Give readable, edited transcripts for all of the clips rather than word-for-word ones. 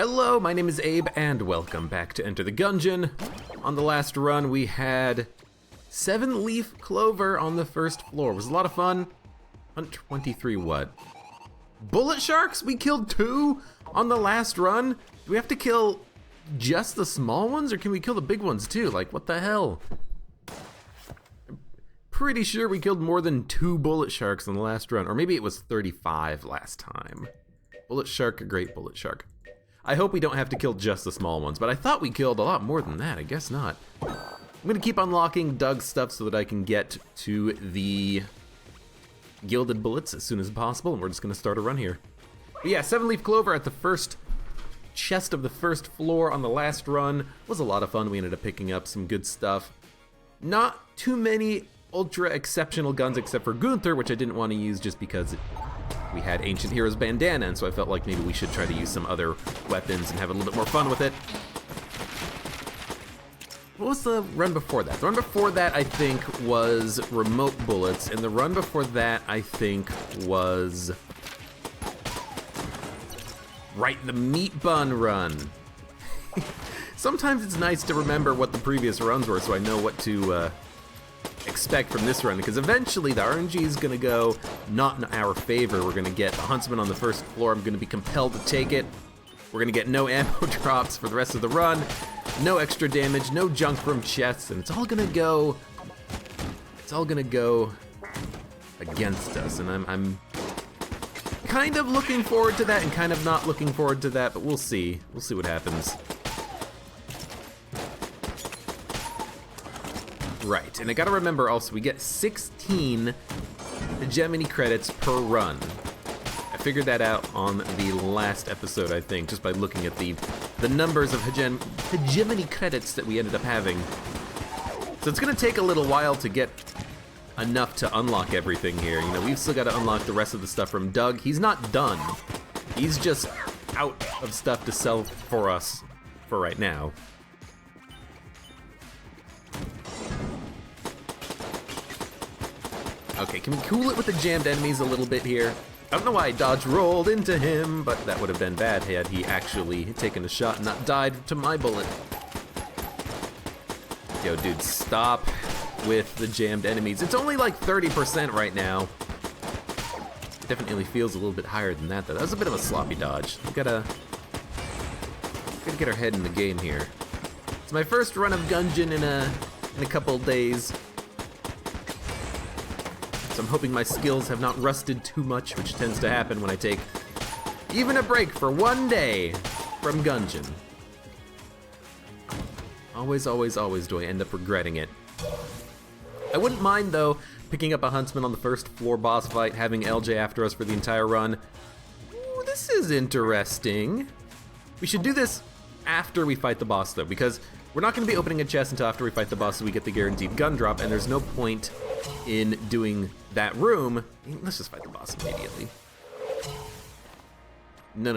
Hello, my name is Abe, and welcome back to Enter the Gungeon. On the last run, we had 7-leaf clover on the first floor. It was a lot of fun. Hunt 23 what? Bullet sharks? We killed 2 on the last run? Do we have to kill just the small ones, or can we kill the big ones too? Like, what the hell? I'm pretty sure we killed more than 2 bullet sharks on the last run, or maybe it was 35 last time. Bullet shark, a great bullet shark. I hope we don't have to kill just the small ones, but I thought we killed a lot more than that. I guess not. I'm gonna keep unlocking Doug's stuff so that I can get to the gilded bullets as soon as possible, and we're just gonna start a run here. But yeah, 7-leaf clover at the first chest of the first floor on the last run was a lot of fun. We ended up picking up some good stuff. Not too many ultra exceptional guns except for Gunther, which I didn't want to use just because we had Ancient Heroes bandana, and so I felt like maybe we should try to use some other weapons and have a little bit more fun with it. What was the run before that? The run before that, I think, was remote bullets, and the run before that, I think, was right, the meat bun run. Sometimes it's nice to remember what the previous runs were so I know what to expect from this run, because eventually the RNG is going to go not in our favor. We're going to get the Huntsman on the first floor. I'm going to be compelled to take it. We're going to get no ammo drops for the rest of the run, no extra damage, no junk from chests, and it's all going to go against us, and I'm kind of looking forward to that and kind of not looking forward to that, but we'll see. We'll see what happens. Right, and I gotta remember also, we get 16 hegemony credits per run. I figured that out on the last episode, I think, just by looking at the numbers of hegemony credits that we ended up having. So it's gonna take a little while to get enough to unlock everything here. You know, we've still gotta unlock the rest of the stuff from Doug. He's not done. He's just out of stuff to sell for us for right now. Okay, can we cool it with the jammed enemies a little bit here? I don't know why I dodge rolled into him, but that would have been bad had he actually taken a shot and not died to my bullet. Yo, dude, stop with the jammed enemies. It's only like 30% right now. Definitely feels a little bit higher than that, though. That was a bit of a sloppy dodge. We gotta get our head in the game here. It's my first run of Gungeon in a couple days. So I'm hoping my skills have not rusted too much, which tends to happen when I take even a break for one day from Gungeon. Always, always, always do I end up regretting it. I wouldn't mind, though, picking up a Huntsman on the first floor boss fight, having LJ after us for the entire run. Ooh, this is interesting. We should do this after we fight the boss, though, because we're not going to be opening a chest until after we fight the boss so we get the guaranteed gun drop, and there's no point in doing that room. Let's just fight the boss immediately. No,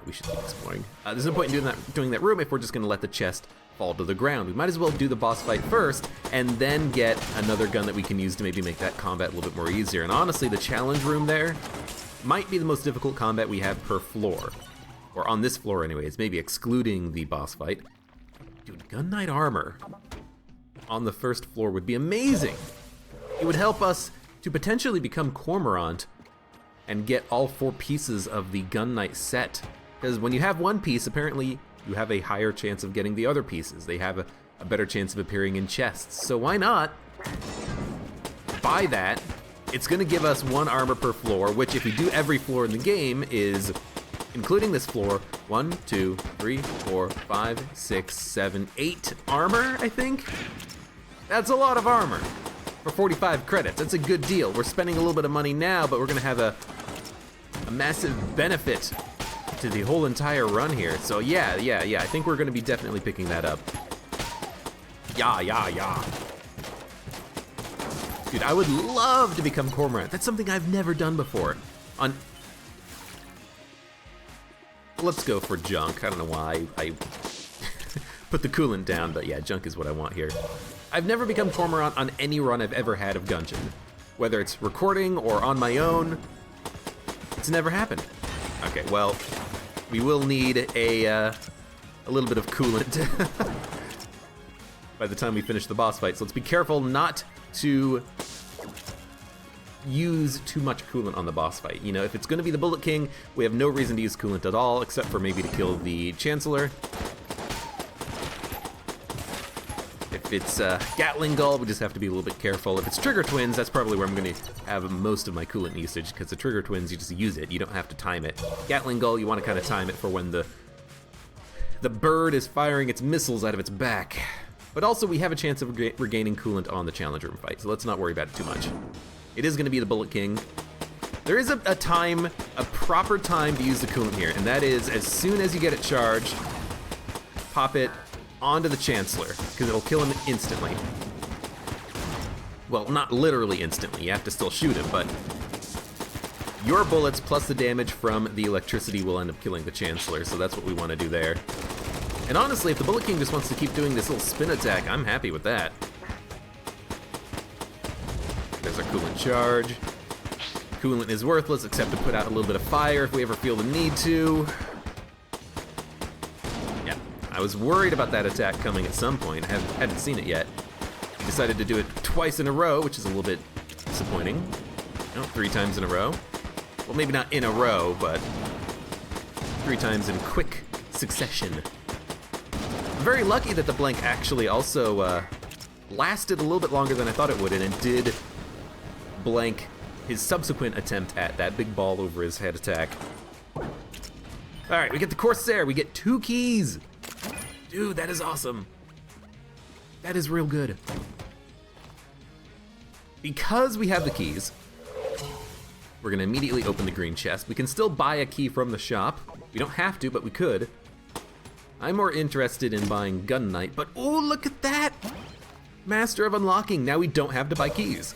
we should keep exploring. There's no point in doing that room if we're just going to let the chest fall to the ground. We might as well do the boss fight first, and then get another gun that we can use to maybe make that combat a little bit more easier. And honestly, the challenge room there might be the most difficult combat we have per floor. Or on this floor anyways, maybe excluding the boss fight. Dude, Gun Knight armor on the first floor would be amazing. It would help us to potentially become Cormorant and get all 4 pieces of the Gun Knight set. Because when you have one piece, apparently you have a higher chance of getting the other pieces. They have a better chance of appearing in chests. So why not buy that? It's gonna give us 1 armor per floor, which if we do every floor in the game is, including this floor, 1, 2, 3, 4, 5, 6, 7, 8 armor, I think? That's a lot of armor for 45 credits. That's a good deal. We're spending a little bit of money now, but we're gonna have a massive benefit to the whole entire run here. So yeah, I think we're gonna be definitely picking that up. Yeah. Dude, I would love to become Cormorant. That's something I've never done before. Let's go for junk. I don't know why I put the coolant down, but yeah, junk is what I want here. I've never become Cormorant on any run I've ever had of Gungeon. Whether it's recording or on my own, it's never happened. Okay, well, We will need a little bit of coolant by the time we finish the boss fight. So let's be careful not to use too much coolant on the boss fight. You know, if it's going to be the Bullet King, we have no reason to use coolant at all, except for maybe to kill the Chancellor. If it's Gatling Gull, we just have to be a little bit careful. If it's Trigger Twins, that's probably where I'm going to have most of my coolant usage, because the Trigger Twins, you just use it. You don't have to time it. Gatling Gull, you want to kind of time it for when the bird is firing its missiles out of its back. But also, we have a chance of regaining coolant on the Challenge Room fight, so let's not worry about it too much. It is going to be the Bullet King. There is a proper time to use the coolant here, and that is as soon as you get it charged, pop it onto the Chancellor, because it'll kill him instantly. Well, not literally instantly, you have to still shoot him, but your bullets plus the damage from the electricity will end up killing the Chancellor, so that's what we want to do there. And honestly, if the Bullet King just wants to keep doing this little spin attack, I'm happy with that. There's our coolant charge. Coolant is worthless except to put out a little bit of fire if we ever feel the need to. Yeah, I was worried about that attack coming at some point. I hadn't seen it yet. I decided to do it twice in a row, which is a little bit disappointing. No, 3 times in a row. Well, maybe not in a row, but 3 times in quick succession. I'm very lucky that the blank actually also lasted a little bit longer than I thought it would, and it did blank his subsequent attempt at that big ball over his head attack. Alright, we get the Corsair, we get 2 keys! Dude, that is awesome. That is real good. Because we have the keys, we're gonna immediately open the green chest. We can still buy a key from the shop. We don't have to, but we could. I'm more interested in buying Gun Knight, but oh, look at that! Master of Unlocking, now we don't have to buy keys.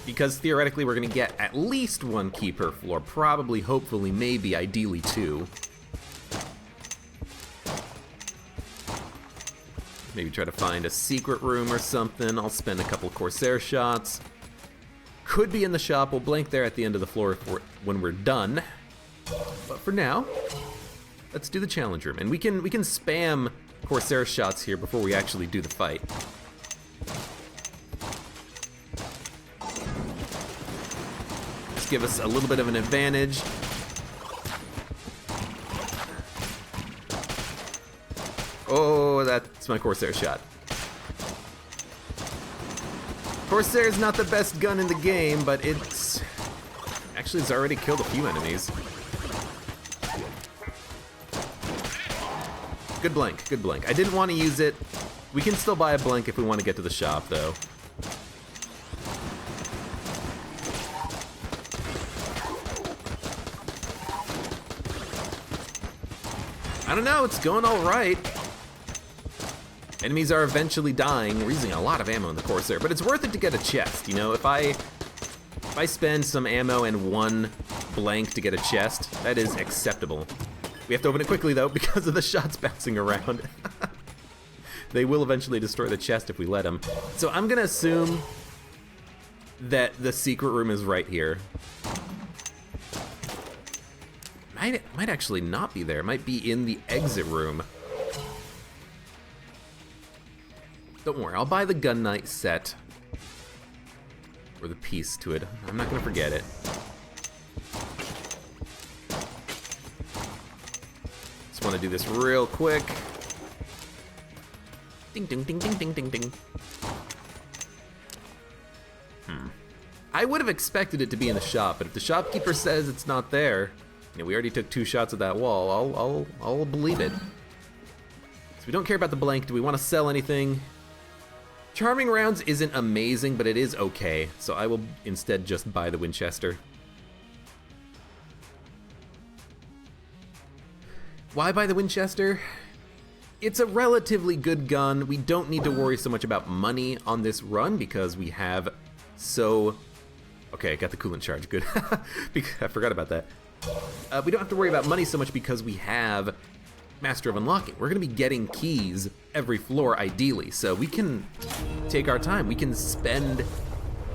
Because theoretically we're gonna get at least 1 key per floor, probably, hopefully, maybe, ideally 2. Maybe try to find a secret room or something. I'll spend a couple Corsair shots. Could be in the shop, we'll blank there at the end of the floor when we're done. But for now, let's do the challenge room. And we can spam Corsair shots here before we actually do the fight. Give us a little bit of an advantage. Oh, that's my Corsair shot. Corsair is not the best gun in the game, but it's already killed a few enemies. Good blank, good blank. I didn't want to use it. We can still buy a blank if we want to get to the shop, though. I don't know, it's going all right. Enemies are eventually dying. We're using a lot of ammo in the Corsair, but it's worth it to get a chest. You know, if I spend some ammo and 1 blank to get a chest, that is acceptable. We have to open it quickly though, because of the shots bouncing around. They will eventually destroy the chest if we let them. So I'm gonna assume that the secret room is right here. Might actually not be there. It might be in the exit room. Don't worry, I'll buy the Gun Knight set. Or the piece to it. I'm not gonna forget it. Just wanna do this real quick. Ding, ding, ding, ding, ding, ding, ding. I would have expected it to be in the shop, but if the shopkeeper says it's not there, you know, we already took 2 shots at that wall, I'll believe it. So we don't care about the blank. Do we want to sell anything? Charming rounds isn't amazing, but it is okay. So I will instead just buy the Winchester. Why buy the Winchester? It's a relatively good gun. We don't need to worry so much about money on this run because we have so... Okay, I got the coolant charge, good. I forgot about that. We don't have to worry about money so much because we have Master of Unlocking. We're gonna be getting keys every floor ideally, so we can take our time. We can spend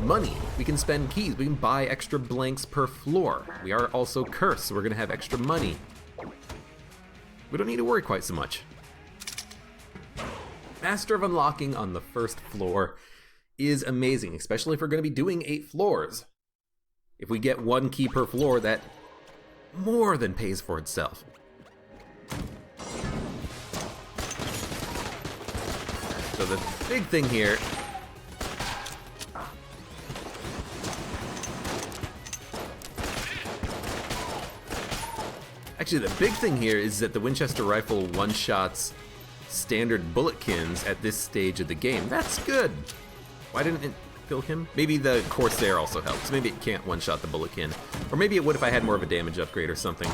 money. We can spend keys. We can buy extra blanks per floor. We are also cursed, so we're gonna have extra money. we don't need to worry quite so much. Master of Unlocking on the first floor is amazing, especially if we're going to be doing 8 floors. If we get 1 key per floor, that more than pays for itself. So the big thing here actually, the big thing here is that the Winchester rifle one-shots standard bulletkins at this stage of the game. That's good. Why didn't it kill him? Maybe the Corsair also helps. Maybe it can't one-shot the bulletkin. Or maybe it would if I had more of a damage upgrade or something.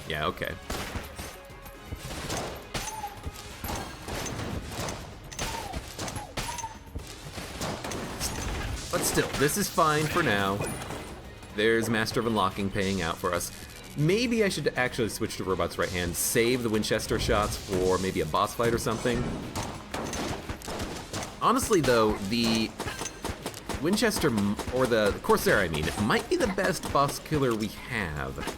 Yeah, okay. But still, this is fine for now. There's Master of Unlocking paying out for us. Maybe I should actually switch to Robot's right hand, save the Winchester shots for maybe a boss fight or something. Honestly though, the Winchester, or the Corsair I mean, might be the best boss killer we have.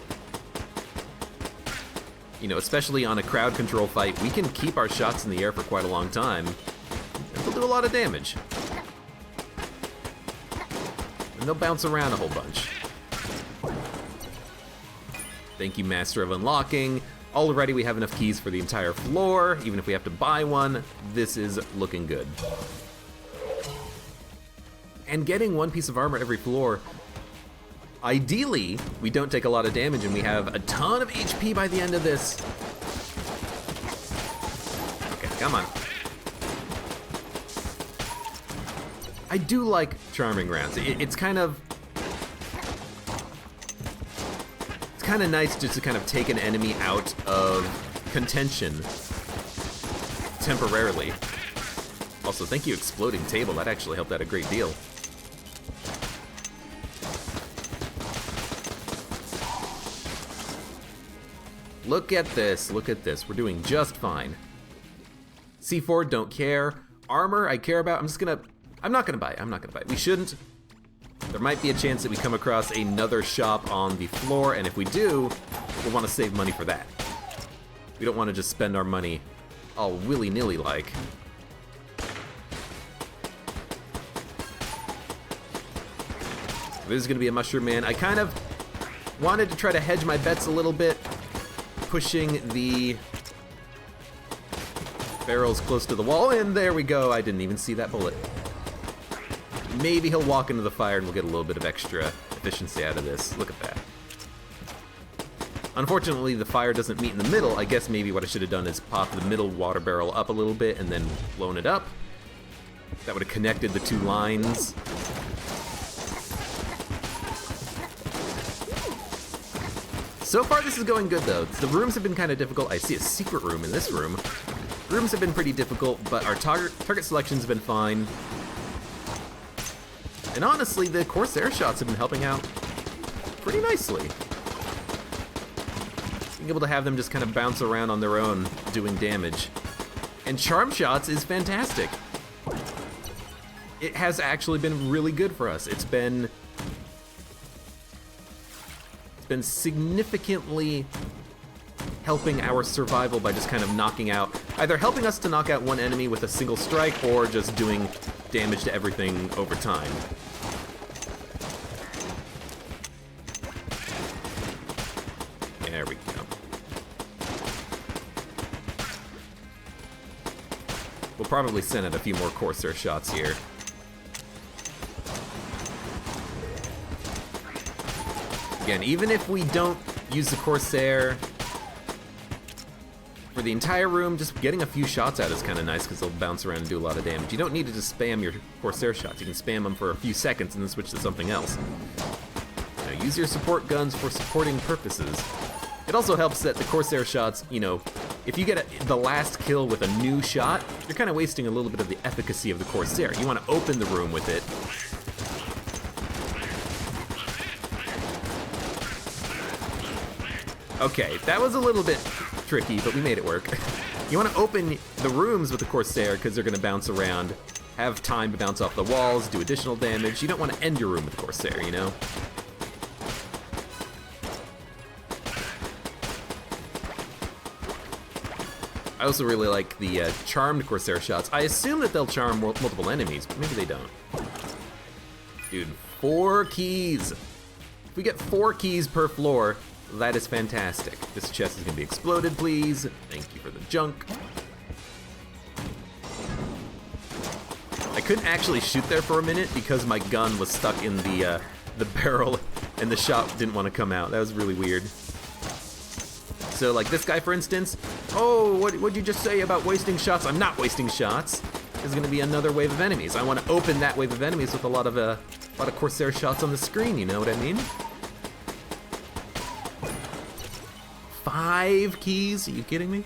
You know, especially on a crowd control fight, we can keep our shots in the air for quite a long time, and they'll do a lot of damage. And they'll bounce around a whole bunch. Thank you, Master of Unlocking. Already we have enough keys for the entire floor. Even if we have to buy one, this is looking good. And getting 1 piece of armor every floor, ideally, we don't take a lot of damage and we have a ton of HP by the end of this. Okay, come on. I do like charming rounds. It's kind of nice just to kind of take an enemy out of contention temporarily. Also, thank you, Exploding Table. That actually helped out a great deal. Look at this, look at this. We're doing just fine. C4, don't care. Armor, I care about. I'm not gonna buy it. We shouldn't. There might be a chance that we come across another shop on the floor, and if we do, we'll want to save money for that. We don't want to just spend our money all willy-nilly like. This is going to be a Mushroom Man. I kind of wanted to try to hedge my bets a little bit, pushing the barrels close to the wall, and there we go. I didn't even see that bullet. Maybe he'll walk into the fire and we'll get a little bit of extra efficiency out of this. Look at that. Unfortunately, the fire doesn't meet in the middle. I guess maybe what I should have done is pop the middle water barrel up a little bit and then blown it up. That would have connected the 2 lines. So far, this is going good, though. The rooms have been kind of difficult. I see a secret room in this room. Rooms have been pretty difficult, but our target selections have been fine. And honestly, the Corsair shots have been helping out pretty nicely. Being able to have them just kind of bounce around on their own, doing damage. And charm shots is fantastic. It has actually been really good for us. It's been significantly helping our survival by just kind of knocking out, either helping us to knock out one enemy with a single strike or just doing damage to everything over time. There we go. We'll probably send out a few more Corsair shots here. Again, even if we don't use the Corsair for the entire room, just getting a few shots out is kind of nice because they'll bounce around and do a lot of damage. You don't need to just spam your Corsair shots. You can spam them for a few seconds and then switch to something else. You know, use your support guns for supporting purposes. It also helps that the Corsair shots, you know, if you get the last kill with a new shot, you're kind of wasting a little bit of the efficacy of the Corsair. You want to open the room with it. Okay, that was a little bit tricky, but we made it work. You want to open the rooms with the Corsair because they're going to bounce around, have time to bounce off the walls, do additional damage. You don't want to end your room with Corsair, you know? I also really like the charmed Corsair shots. I assume that they'll charm multiple enemies, but maybe they don't. Dude, 4 keys. If we get 4 keys per floor, that is fantastic. This chest is gonna be exploded, please. Thank you for the junk. I couldn't actually shoot there for a minute because my gun was stuck in the barrel and the shot didn't want to come out. That was really weird. So like this guy, for instance, oh, what'd you just say about wasting shots? I'm not wasting shots. There's gonna be another wave of enemies. I want to open that wave of enemies with a lot of Corsair shots on the screen, you know what I mean? 5 keys? Are you kidding me?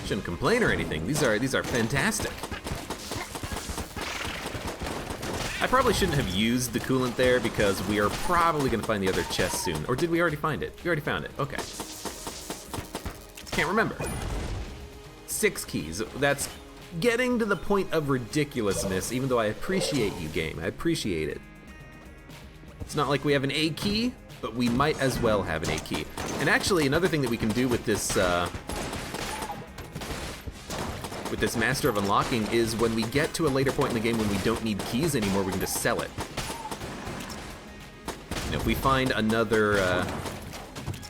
Shouldn't complain or anything. These are fantastic. I probably shouldn't have used the coolant there because we are probably gonna find the other chest soon. Or did we already find it? We already found it, okay. Can't remember. 6 keys, that's getting to the point of ridiculousness, even though I appreciate you, game, I appreciate it. It's not like we have an A key, but we might as well have an A key. And actually, another thing that we can do with this Master of Unlocking is when we get to a later point in the game when we don't need keys anymore, we can just sell it. And if we find another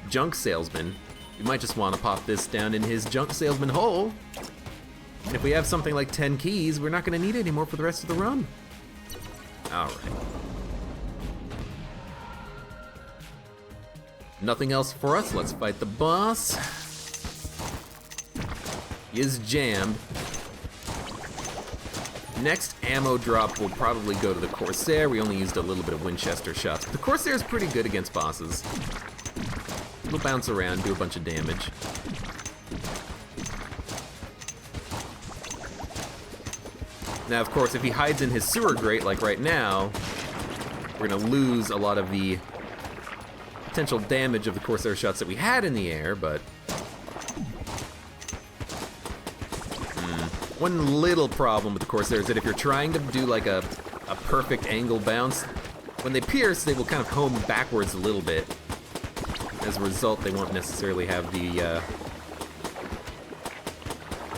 junk salesman, we might just want to pop this down in his junk salesman hole. And if we have something like 10 keys, we're not going to need it anymore for the rest of the run. All right. Nothing else for us. Let's fight the boss. He is jammed. Next ammo drop will probably go to the Corsair. We only used a little bit of Winchester shots. But the Corsair is pretty good against bosses. He'll bounce around, do a bunch of damage. Now, of course, if he hides in his sewer grate, like right now, we're gonna lose a lot of the potential damage of the Corsair shots that we had in the air, but... One little problem with the Corsair is that if you're trying to do like a perfect angle bounce, when they pierce, they will kind of home backwards a little bit. As a result, they won't necessarily have the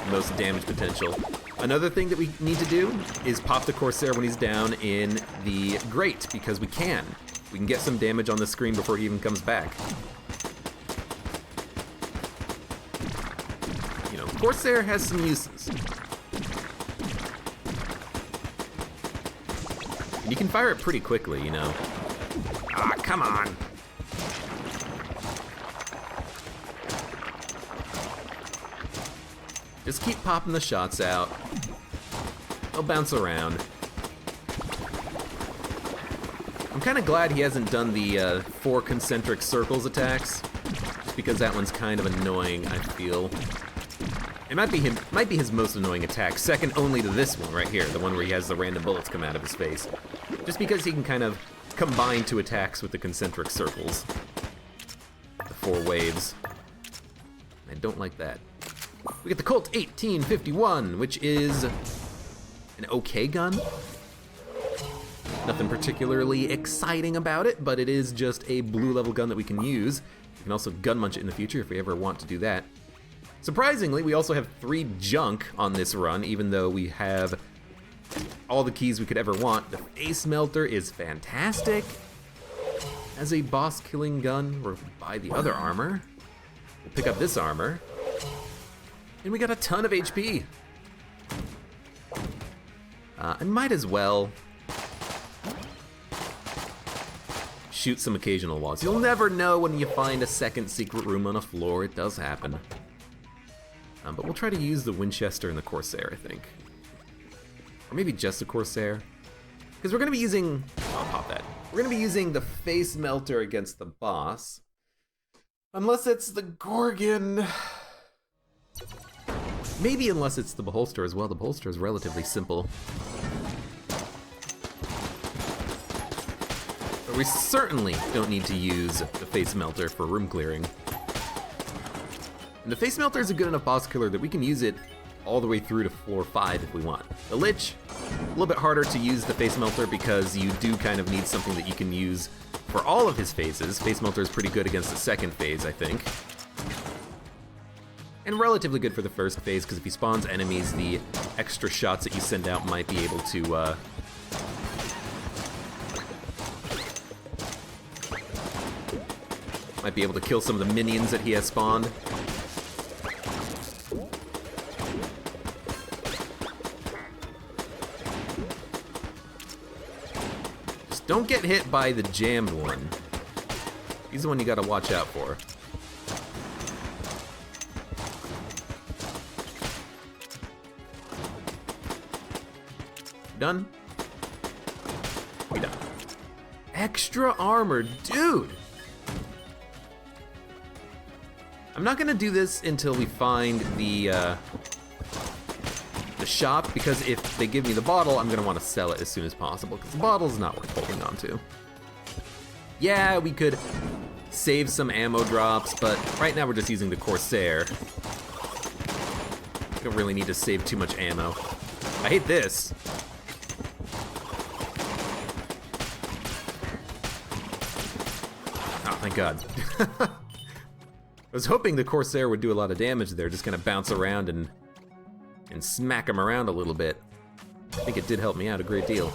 most damage potential. Another thing that we need to do is pop the Corsair when he's down in the grate, because we can. We can get some damage on the screen before he even comes back. You know, Corsair has some uses. You can fire it pretty quickly, you know. Ah, come on! Just keep popping the shots out. They'll bounce around. I'm kind of glad he hasn't done the 4 concentric circles attacks, just because that one's kind of annoying, I feel. It might be his most annoying attack, second only to this one right here, the one where he has the random bullets come out of his face. Just because he can kind of combine 2 attacks with the concentric circles. The 4 waves. I don't like that. We get the Colt 1851, which is an okay gun. Nothing particularly exciting about it, but it is just a blue level gun that we can use. We can also gun munch it in the future if we ever want to do that. Surprisingly, we also have 3 junk on this run, even though we have all the keys we could ever want. The face melter is fantastic. As a boss killing gun, we'll buy the other armor. We'll pick up this armor. And we got a ton of HP. I might as well shoot some occasional walls. You'll never know when you find a second secret room on a floor. It does happen. But we'll try to use the Winchester and the Corsair, I think. Or maybe just the Corsair. Because we're going to be using... I'll pop that. We're going to be using the face melter against the boss. Unless it's the Gorgon. Maybe unless it's the Beholster as well. The Beholster is relatively simple. But we certainly don't need to use the face melter for room clearing. And the face melter is a good enough boss killer that we can use it all the way through to floor 5 if we want. The Lich, a little bit harder to use the face melter because you do kind of need something that you can use for all of his phases. Face melter is pretty good against the second phase, I think. And relatively good for the first phase, because if he spawns enemies, the extra shots that you send out might be able to, kill some of the minions that he has spawned. Just don't get hit by the jammed one. He's the one you gotta watch out for. Done? We done. Extra armor, dude! I'm not gonna do this until we find the shop, because if they give me the bottle, I'm gonna want to sell it as soon as possible, because the bottle's not worth holding on to. Yeah, we could save some ammo drops, but right now we're just using the Corsair. Don't really need to save too much ammo. I hate this. Oh, thank God. I was hoping the Corsair would do a lot of damage there, just kind of bounce around and smack him around a little bit. I think it did help me out a great deal.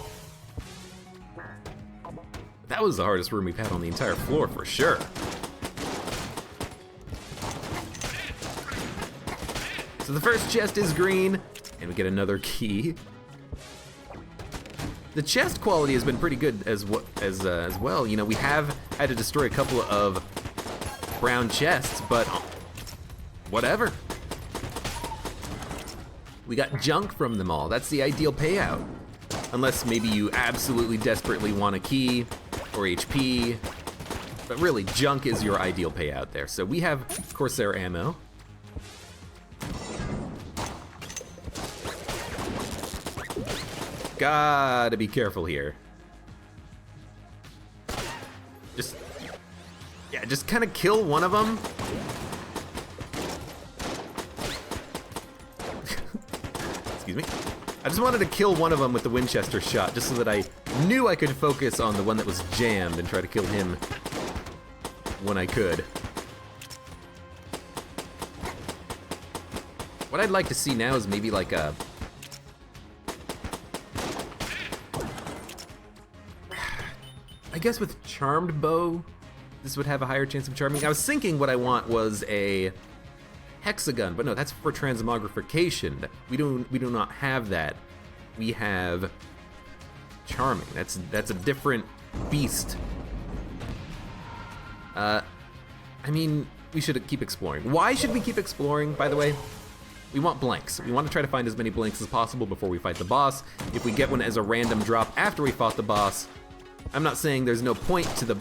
That was the hardest room we've had on the entire floor, for sure. So the first chest is green, and we get another key. The chest quality has been pretty good as well. You know, we have had to destroy a couple of brown chests, but whatever. We got junk from them all. That's the ideal payout. Unless maybe you absolutely desperately want a key or HP. But really, junk is your ideal payout there. So we have Corsair ammo. Gotta be careful here. Just kind of kill one of them. Excuse me. I just wanted to kill one of them with the Winchester shot, just so that I knew I could focus on the one that was jammed and try to kill him when I could. What I'd like to see now is maybe like a... I guess with Charmed Bow, this would have a higher chance of charming. I was thinking what I want was a hexagon, but no, that's for transmogrification. We do not have that. We have charming. That's a different beast. I mean, we should keep exploring. Why should we keep exploring, by the way? We want blanks. We want to try to find as many blanks as possible before we fight the boss. If we get one as a random drop after we fought the boss, I'm not saying there's no point to the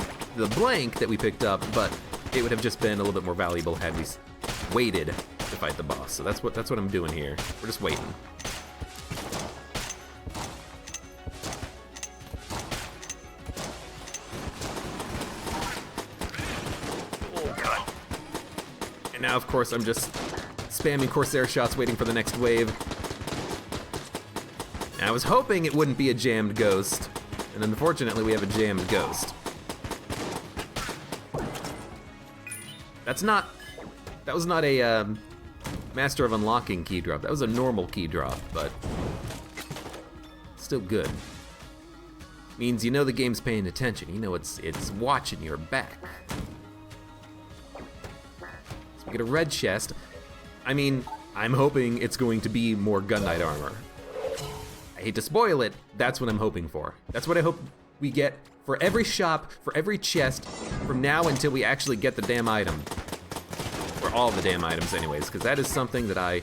blank that we picked up, but it would have just been a little bit more valuable had we waited to fight the boss. So that's what I'm doing here. We're just waiting. Oh God. And now, of course, I'm just spamming Corsair shots, waiting for the next wave. And I was hoping it wouldn't be a jammed ghost. And unfortunately, we have a jammed ghost. That was not a Master of Unlocking key drop. That was a normal key drop, but still good. Means you know the game's paying attention. You know it's watching your back. So we get a red chest. I mean, I'm hoping it's going to be more Gun Knight armor. I hate to spoil it, that's what I'm hoping for. That's what I hope we get for every shop, for every chest, from now until we actually get the damn item. Or all the damn items anyways, because that is something that I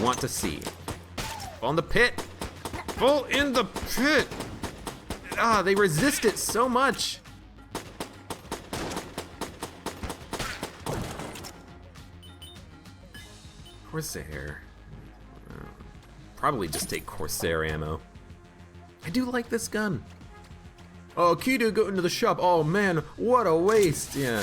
want to see. Fall in the pit! Fall in the pit! Ah, they resist it so much! Corsair. Probably just take Corsair ammo. I do like this gun. Oh, key to go into the shop. Oh man, what a waste. Yeah.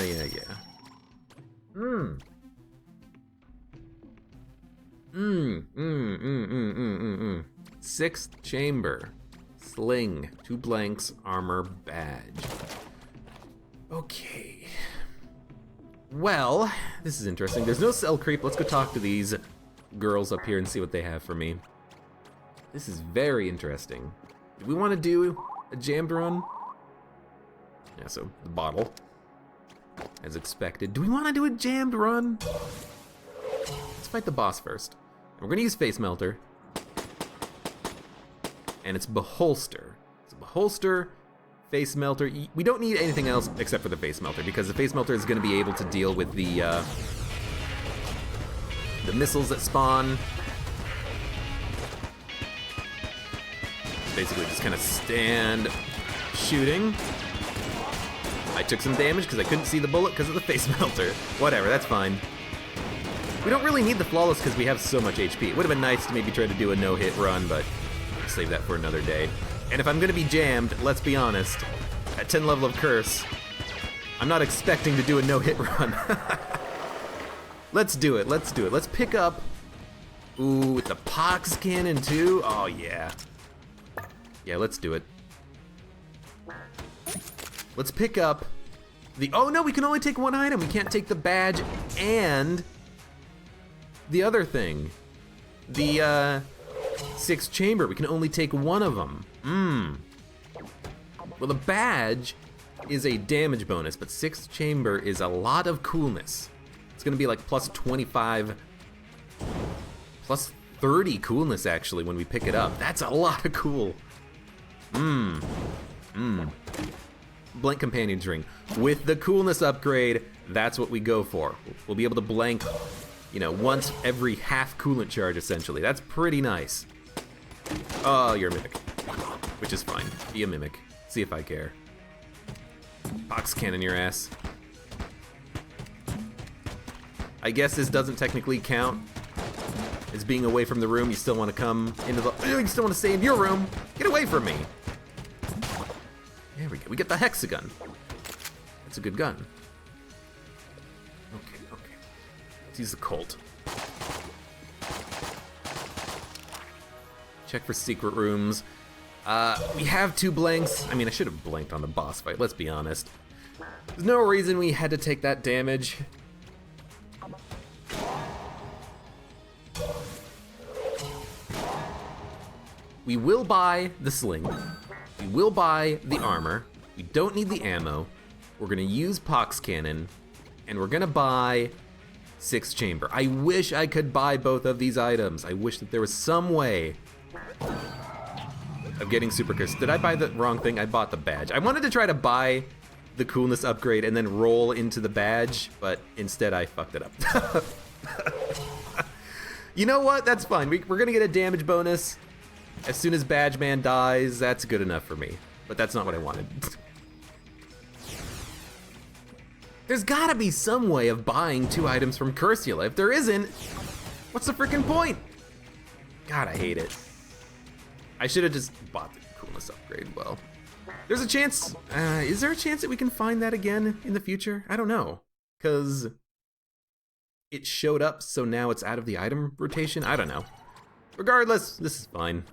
Sixth chamber. Sling. 2 blanks. Armor badge. Okay. Well, this is interesting. There's no cell creep. Let's go talk to these girls up here and see what they have for me. This is very interesting. Do we want to do a jammed run? Yeah, so the bottle, as expected. Do we want to do a jammed run? Let's fight the boss first. And we're gonna use Face Melter. And it's Beholster. It's a Beholster, Face Melter. We don't need anything else except for the Face Melter, because the Face Melter is gonna be able to deal with the missiles that spawn. Basically just kind of stand shooting. I took some damage because I couldn't see the bullet because of the Face Melter. Whatever, that's fine. We don't really need the Flawless because we have so much HP. It would have been nice to maybe try to do a no-hit run, but I'll save that for another day. And if I'm going to be jammed, let's be honest, at 10 level of Curse, I'm not expecting to do a no-hit run. Let's do it, let's do it. Let's pick up, ooh, with the Pox Cannon too? Oh yeah. Yeah, let's do it. Let's pick up the, oh no, we can only take one item. We can't take the badge and the other thing. The 6th chamber, we can only take one of them. Well, the badge is a damage bonus, but 6th chamber is a lot of coolness. It's gonna be like plus 25, plus 30 coolness actually when we pick it up. That's a lot of cool. Blank Companion's Ring. With the coolness upgrade, that's what we go for. We'll be able to blank, you know, once every half coolant charge, essentially. That's pretty nice. Oh, you're a Mimic. Which is fine. Be a Mimic. See if I care. Pox Cannon your ass. I guess this doesn't technically count as being away from the room. You still want to come into the... You still want to stay in your room. Get away from me. There we go. We get the Hexagon. That's a good gun. Okay, okay. Let's use the Colt. Check for secret rooms. We have 2 blanks. I mean, I should have blanked on the boss fight, let's be honest. There's no reason we had to take that damage. We will buy the sling. We will buy the armor. We don't need the ammo. We're gonna use Pox Cannon, and we're gonna buy 6th chamber. I wish I could buy both of these items. I wish that there was some way of getting Super Curse. Did I buy the wrong thing? I bought the badge. I wanted to try to buy the coolness upgrade and then roll into the badge, but instead I fucked it up. You know what? That's fine. We're gonna get a damage bonus. As soon as Badge Man dies, that's good enough for me. But that's not what I wanted. There's gotta be some way of buying 2 items from Cursula. If there isn't, what's the freaking point? God, I hate it. I should have just bought the coolness upgrade. Well, there's a chance. Is there a chance that we can find that again in the future? I don't know. Because it showed up, so now it's out of the item rotation? I don't know. Regardless, this is fine.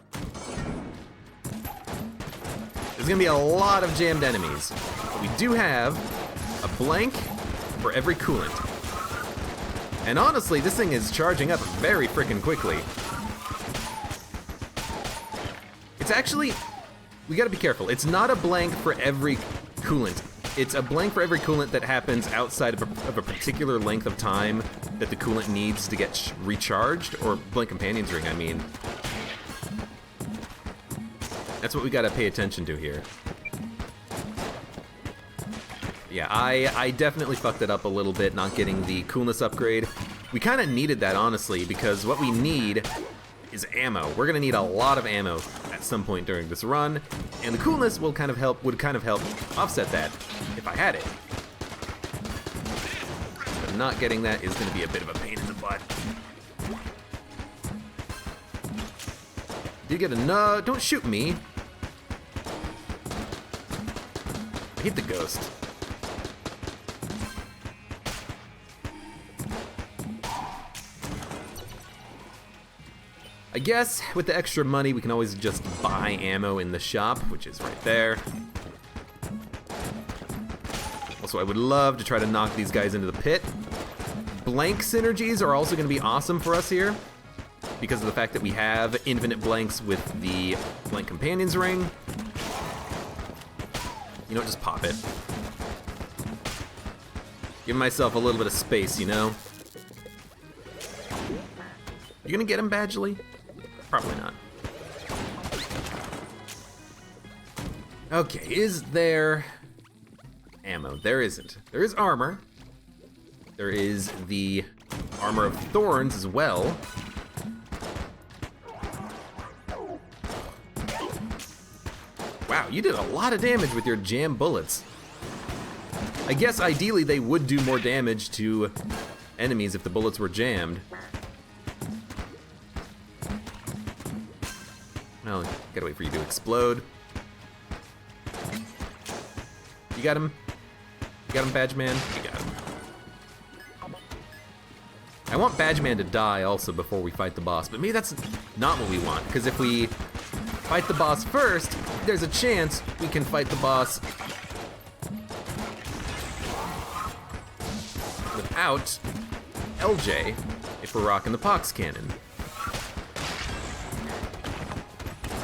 There's gonna be a lot of jammed enemies. But we do have a blank for every coolant. And honestly, this thing is charging up very freaking quickly. It's actually, we gotta be careful. It's not a blank for every coolant. It's a blank for every coolant that happens outside of a particular length of time that the coolant needs to get recharged, or Blank Companion's Ring, I mean. That's what we gotta pay attention to here. Yeah, I definitely fucked it up a little bit not getting the coolness upgrade. We kind of needed that, honestly, because what we need is ammo. We're gonna need a lot of ammo at some point during this run, and the coolness would kind of help offset that if I had it. But not getting that is gonna be a bit of a pain in the butt. Did get a no? Don't shoot me. I hit the ghost. I guess with the extra money, we can always just buy ammo in the shop, which is right there. Also so I would love to try to knock these guys into the pit. Blank synergies are also going to be awesome for us here, because of the fact that we have infinite blanks with the Blank Companions ring. You know, just pop it. Give myself a little bit of space, you know? You gonna get him, Badgley? Probably not. Okay, is there ammo? There isn't. There is armor. There is the Armor of Thorns as well. Wow, you did a lot of damage with your jam bullets. I guess ideally they would do more damage to enemies if the bullets were jammed. Well, gotta wait for you to explode. You got him? You got him, Badgeman? You got him. I want Badgeman to die also before we fight the boss, but maybe that's not what we want, because if we fight the boss first, there's a chance we can fight the boss without LJ if we're rocking the Pox Cannon.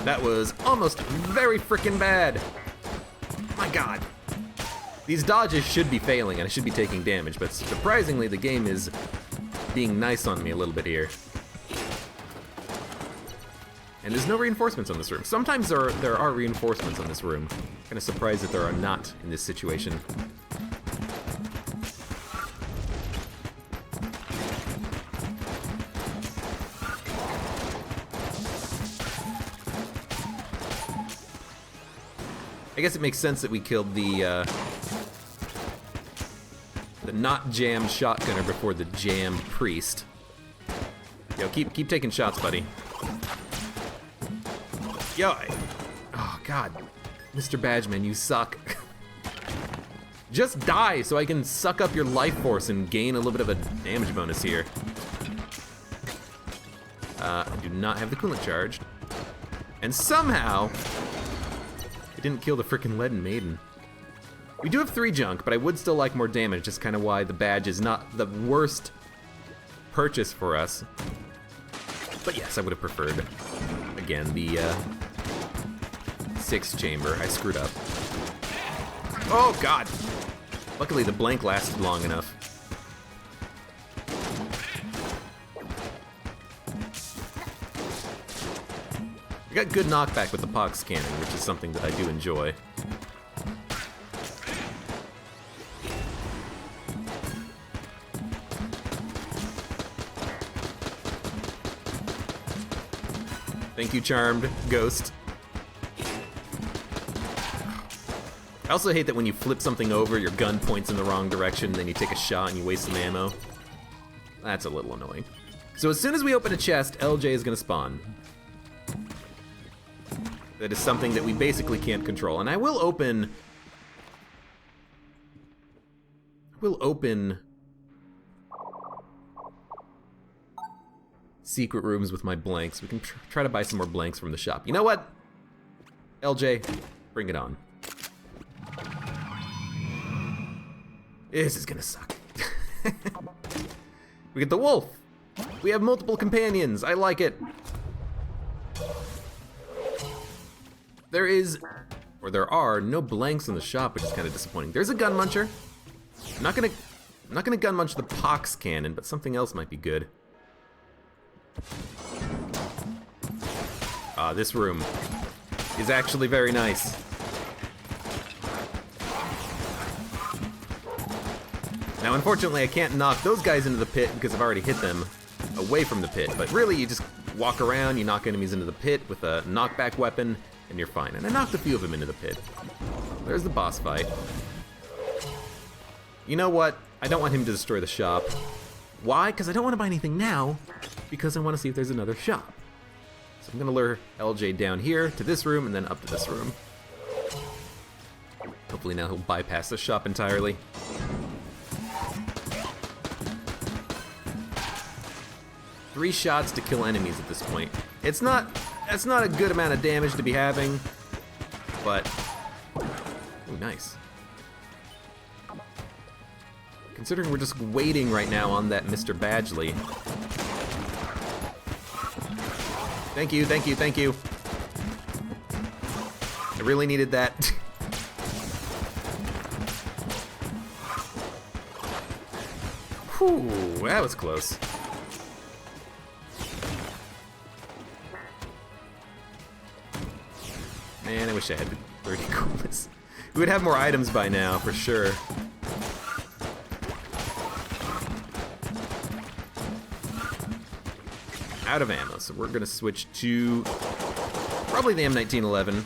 That was almost very freaking bad. My god. These dodges should be failing and I should be taking damage, but surprisingly the game is being nice on me a little bit here. And there's no reinforcements on this room. Sometimes there are reinforcements on this room. Kind of surprised that there are not in this situation. I guess it makes sense that we killed the not jammed shotgunner before the jammed priest. Yo, keep taking shots, buddy. Yo, oh god, Mr. Badgeman, you suck. Just die so I can suck up your life force and gain a little bit of a damage bonus here. I do not have the coolant charged, and somehow it didn't kill the frickin' Leaden Maiden. We do have 3 junk, but I would still like more damage, just kind of why the badge is not the worst purchase for us. But yes, I would have preferred, again, the 6 chamber. I screwed up. Oh god! Luckily the blank lasted long enough. I got good knockback with the Pox Cannon, which is something that I do enjoy. Thank you, Charmed Ghost. I also hate that when you flip something over, your gun points in the wrong direction, then you take a shot and you waste some ammo. That's a little annoying. So as soon as we open a chest, LJ is gonna spawn. That is something that we basically can't control. And I will open secret rooms with my blanks. We can try to buy some more blanks from the shop. You know what? LJ, bring it on. This is gonna suck. We get the wolf. We have multiple companions. I like it. There are no blanks in the shop, which is kind of disappointing. There's a gun muncher. I'm not gonna gun munch the Pox Cannon, but something else might be good. This room is actually very nice. Now, unfortunately, I can't knock those guys into the pit because I've already hit them away from the pit. But really, you just walk around, you knock enemies into the pit with a knockback weapon, and you're fine. And I knocked a few of them into the pit. There's the boss fight. You know what? I don't want him to destroy the shop. Why? Because I don't want to buy anything now, because I want to see if there's another shop. So I'm going to lure LJ down here to this room and then up to this room. Hopefully now he'll bypass the shop entirely. Three shots to kill enemies at this point. That's not a good amount of damage to be having, but ooh, nice. considering we're just waiting right now on that Mr. Badgley. Thank you, thank you, thank you. I really needed that. Whew, that was close. Man, I wish I had the 30 coolness. We would have more items by now, for sure. Out of ammo, so we're gonna switch to probably the M1911.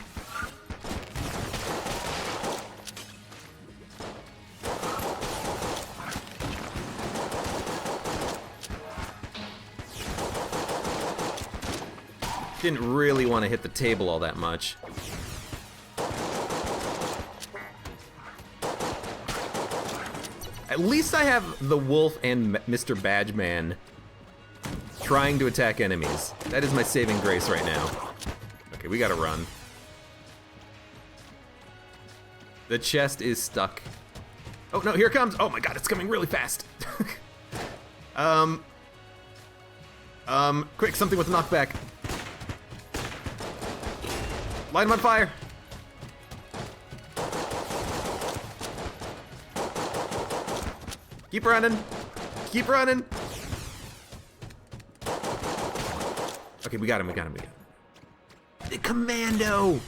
Didn't really want to hit the table all that much. At least I have the wolf and Mr. Badgeman trying to attack enemies. That is my saving grace right now. Okay, we gotta run. The chest is stuck. Oh no, here it comes! Oh my god, it's coming really fast! Quick, something with knockback. Light him on fire! Keep running! Keep running! Okay, we got him, we got him, we got him. The commando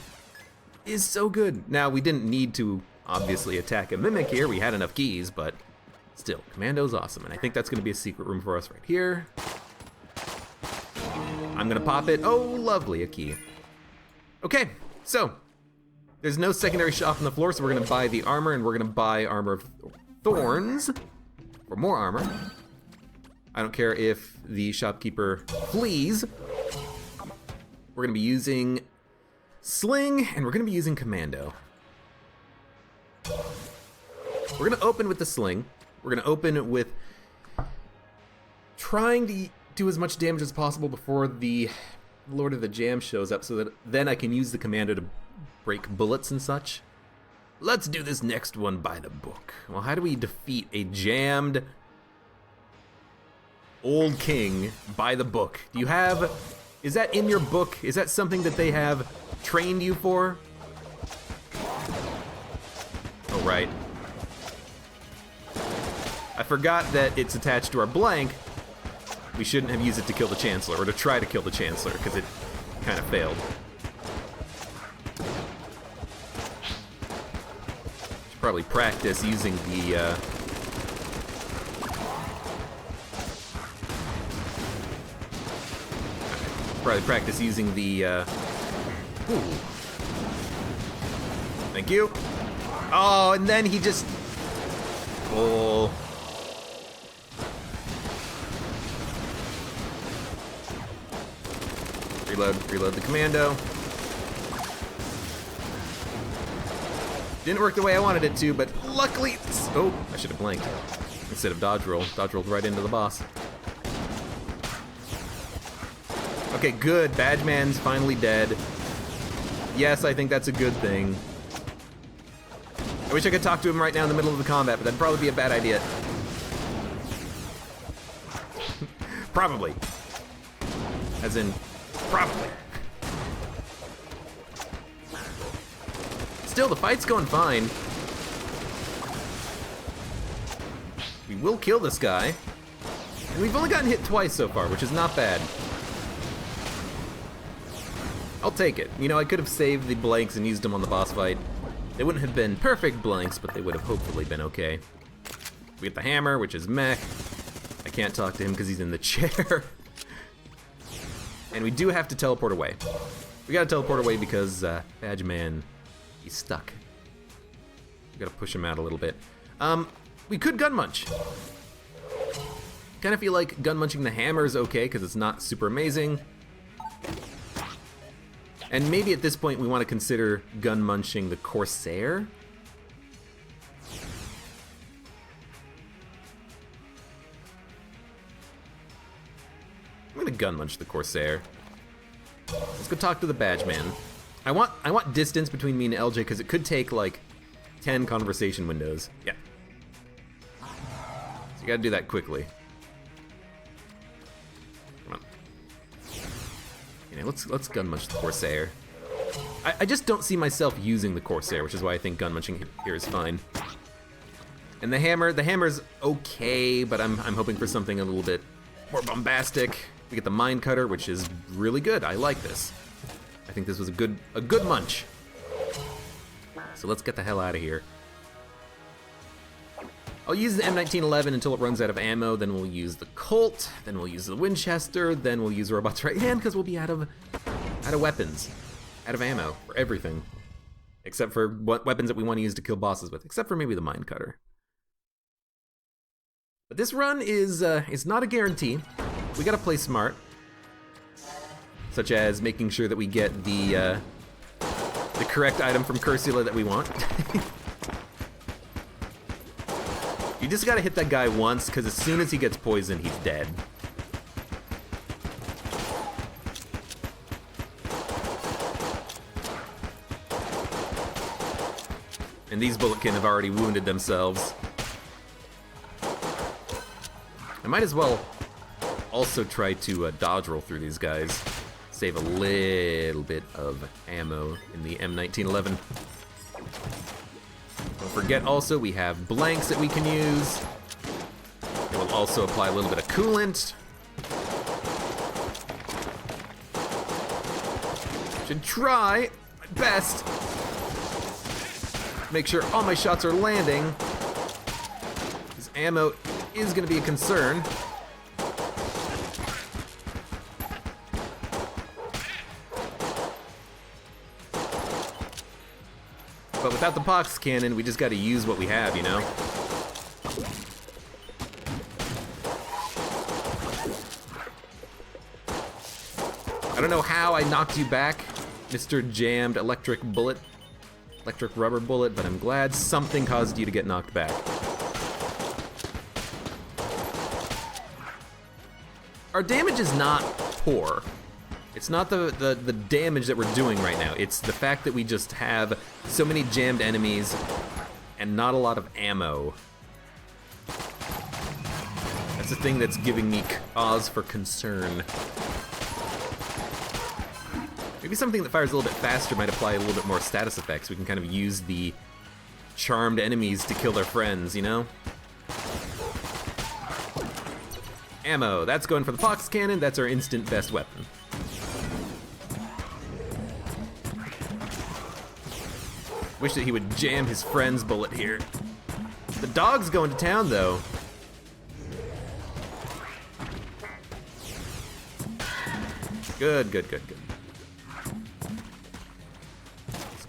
is so good. Now, we didn't need to obviously attack a mimic here. We had enough keys, but still, commando's awesome. And I think that's gonna be a secret room for us right here. I'm gonna pop it. Oh, lovely, a key. Okay, so there's no secondary shop on the floor, so we're gonna buy the armor, and we're gonna buy armor of thorns for more armor. I don't care if the shopkeeper flees. We're gonna be using sling, and we're gonna be using commando. We're gonna open with the sling. We're gonna open with trying to do as much damage as possible before the Lord of the Jam shows up, so that then I can use the commando to break bullets and such. Let's do this next one by the book. Well, how do we defeat a jammed old king by the book? Do you have, is that in your book? Is that something that they have trained you for? Oh, right. I forgot that it's attached to our blank. We shouldn't have used it to kill the Chancellor, or to try to kill the Chancellor, because it kind of failed. Should probably practice using the, probably practice using the, ooh. Thank you. Oh, and then he just, oh. Reload the commando. Didn't work the way I wanted it to, but luckily, oh, I should have blanked instead of dodge roll. Dodge rolled right into the boss. Okay, good. Badgeman's finally dead. Yes, I think that's a good thing. I wish I could talk to him right now in the middle of the combat, but that'd probably be a bad idea. Probably. As in, probably. Still, the fight's going fine. We will kill this guy. And we've only gotten hit twice so far, which is not bad. I'll take it. You know, I could have saved the blanks and used them on the boss fight. They wouldn't have been perfect blanks, but they would have hopefully been okay. We get the hammer, which is mech. I can't talk to him because he's in the chair. And we do have to teleport away. We gotta teleport away because Badgeman, he's stuck. We gotta push him out a little bit. We could gun munch. Kind of feel like gun munching the hammer is okay because it's not super amazing. And maybe at this point we want to consider gun munching the Corsair. I'm gonna gun munch the Corsair. Let's go talk to the Badgeman. I want distance between me and LJ because it could take like 10 conversation windows. Yeah. gotta do that quickly. Come on. You know, let's gun munch the Corsair. I just don't see myself using the Corsair, which is why I think gun munching here is fine. And the hammer's okay, but I'm hoping for something a little bit more bombastic. We get the mine cutter, which is really good. I like this. I think this was a good munch. So let's get the hell out of here. I'll use the M1911 until it runs out of ammo, then we'll use the Colt, then we'll use the Winchester, then we'll use Robot's right hand, because we'll be out of weapons, out of ammo for everything. Except for what weapons that we want to use to kill bosses with, except for maybe the mine cutter. But this run is not a guarantee. We gotta play smart. Such as making sure that we get the correct item from Cursula that we want. You just gotta hit that guy once, because as soon as he gets poisoned, he's dead. And these bulletkin have already wounded themselves. I might as well also try to dodge roll through these guys. Save a little bit of ammo in the M1911. Don't forget also we have blanks that we can use. It will also apply a little bit of coolant. Should try my best. Make sure all my shots are landing. This ammo is going to be a concern. But without the pox cannon, we just got to use what we have, you know? I don't know how I knocked you back, Mr. Jammed Electric Rubber Bullet, but I'm glad something caused you to get knocked back. Our damage is not poor. It's not the damage that we're doing right now. It's the fact that we just have so many jammed enemies and not a lot of ammo. That's the thing that's giving me cause for concern. Maybe something that fires a little bit faster might apply a little bit more status effects. We can kind of use the charmed enemies to kill their friends, you know? Ammo, that's going for the pox cannon. That's our instant best weapon. Wish that he would jam his friend's bullet here. The dog's going to town, though. Good. Just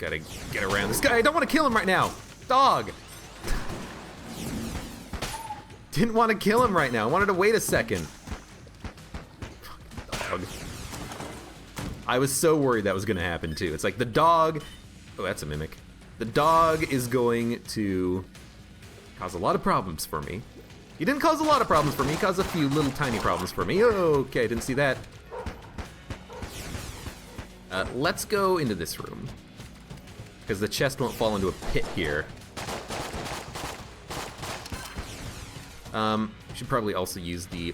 gotta get around this guy. I don't want to kill him right now. Dog. Didn't want to kill him right now. I wanted to wait a second. Dog. I was so worried that was going to happen, too. It's like the dog... Oh, that's a mimic. The dog is going to cause a lot of problems for me. He didn't cause a lot of problems for me. He caused a few little tiny problems for me. Okay, didn't see that. Let's go into this room. Because the chest won't fall into a pit here. Should probably also use the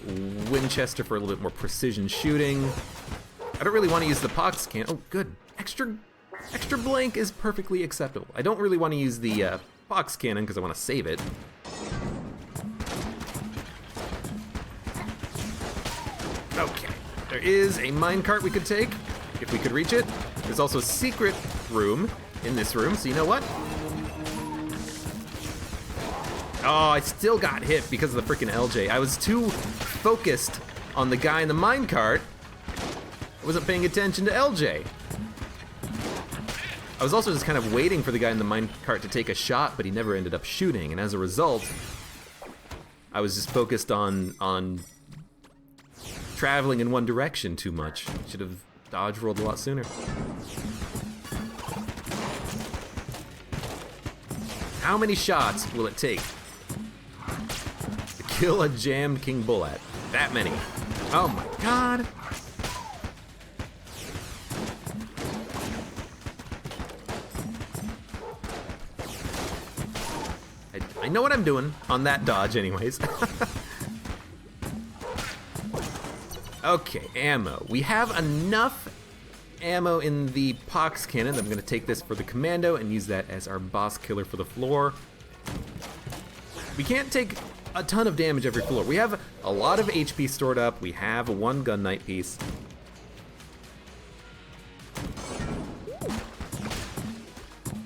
Winchester for a little bit more precision shooting. I don't really want to use the pox cannon. Oh, good. Extra blank is perfectly acceptable. I don't really want to use the pox cannon because I want to save it. Okay, there is a minecart we could take if we could reach it. There's also a secret room in this room, so you know what? Oh, I still got hit because of the freaking LJ. I was too focused on the guy in the minecart. I wasn't paying attention to LJ. I was also just kind of waiting for the guy in the minecart to take a shot, but he never ended up shooting, and as a result, I was just focused on traveling in one direction too much. Should have dodge rolled a lot sooner. How many shots will it take to kill a jammed King Bullet? That many. Oh my god. I know what I'm doing on that dodge anyways. Okay, ammo. We have enough ammo in the pox cannon that I'm going to take this for the commando and use that as our boss killer for the floor. We can't take a ton of damage every floor. We have a lot of HP stored up. We have one gun knight piece.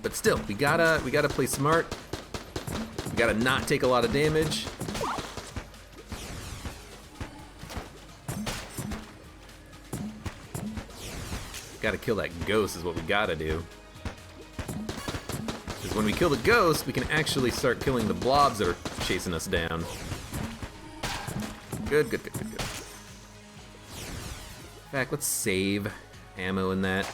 But still, we gotta play smart. We gotta not take a lot of damage. Gotta kill that ghost is what we gotta do. Because when we kill the ghost, we can actually start killing the blobs that are chasing us down. Good, good, good, good, good. In fact, let's save ammo in that.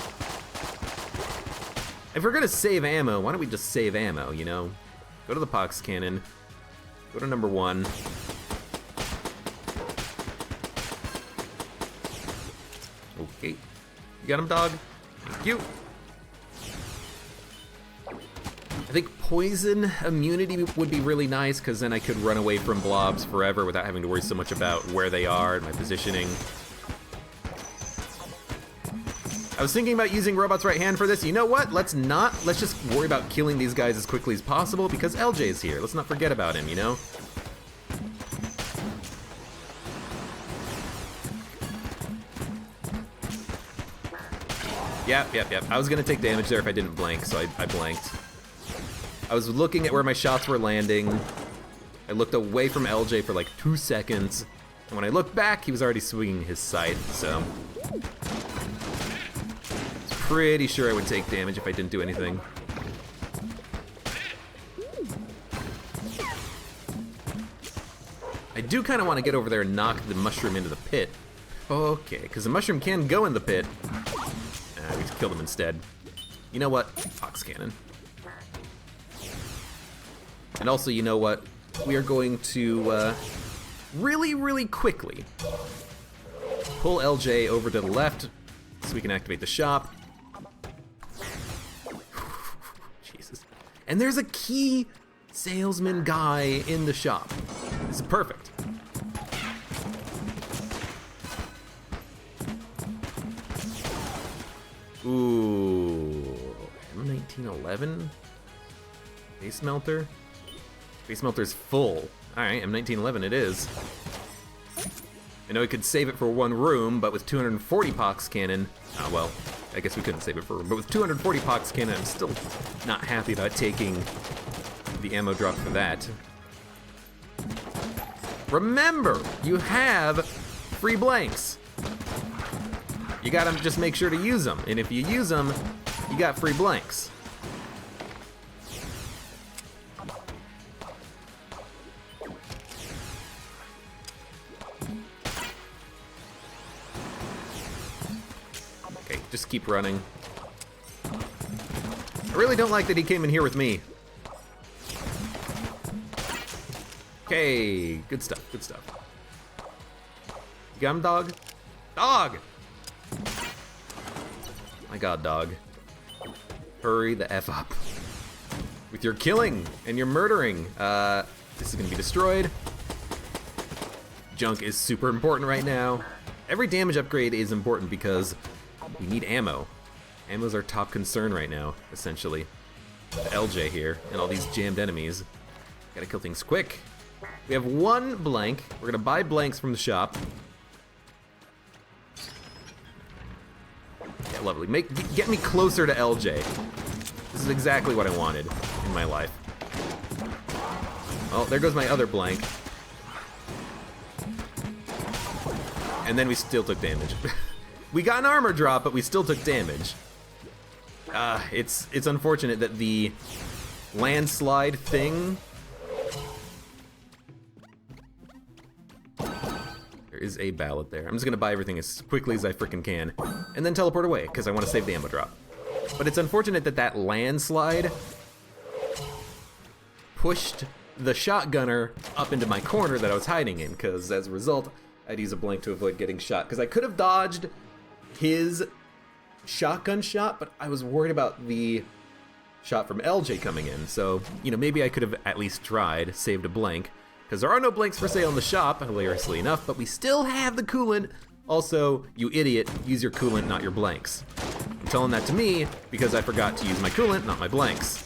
If we're gonna save ammo, why don't we just save ammo, you know? Go to the pox cannon. Go to number 1. Okay. You got him, dog? Thank you. I think poison immunity would be really nice, because then I could run away from blobs forever without having to worry so much about where they are and my positioning. I was thinking about using Robot's right hand for this. You know what? Let's just worry about killing these guys as quickly as possible, because LJ is here. Let's not forget about him, you know? Yep. I was gonna take damage there if I didn't blank, so I blanked. I was looking at where my shots were landing. I looked away from LJ for like 2 seconds, and when I looked back, he was already swinging his scythe, so... Pretty sure I would take damage if I didn't do anything. I do kind of want to get over there and knock the mushroom into the pit. Okay, because the mushroom can go in the pit. We just killed him instead. You know what? Pox cannon. And also, you know what? We are going to really, really quickly pull LJ over to the left so we can activate the shop. Jesus. And there's a key salesman guy in the shop. This is perfect. Ooh, M1911? Base melter? Base melter's full. Alright, M1911 it is. I know we could save it for one room, but with 240 pox cannon, well, I guess we couldn't save it for a room, but with 240 pox cannon, I'm still not happy about taking the ammo drop for that. Remember, you have free blanks. You gotta just make sure to use them, and if you use them, you got free blanks. Okay, just keep running. I really don't like that he came in here with me. Okay, good stuff, good stuff. You got him, dog? Dog! My god, dog. Hurry the F up. With your killing and your murdering. This is gonna be destroyed. Junk is super important right now. Every damage upgrade is important because we need ammo. Ammo's our top concern right now, essentially. With LJ here and all these jammed enemies. Gotta kill things quick. We have one blank. We're gonna buy blanks from the shop. Yeah, lovely. Get me closer to LJ. This is exactly what I wanted in my life. Oh, there goes my other blank. And then we still took damage. We got an armor drop, but we still took damage. It's unfortunate that the landslide thing... There is a ballot there. I'm just gonna buy everything as quickly as I frickin' can, and then teleport away, because I want to save the ammo drop. But it's unfortunate that that landslide pushed the shotgunner up into my corner that I was hiding in, because as a result, I'd use a blank to avoid getting shot. Because I could have dodged his shotgun shot, but I was worried about the shot from LJ coming in. So, you know, maybe I could have at least tried, saved a blank. Because there are no blanks for sale in the shop, hilariously enough, but we still have the coolant Also, you idiot, use your coolant, not your blanks. I'm telling that to me because I forgot to use my coolant, not my blanks.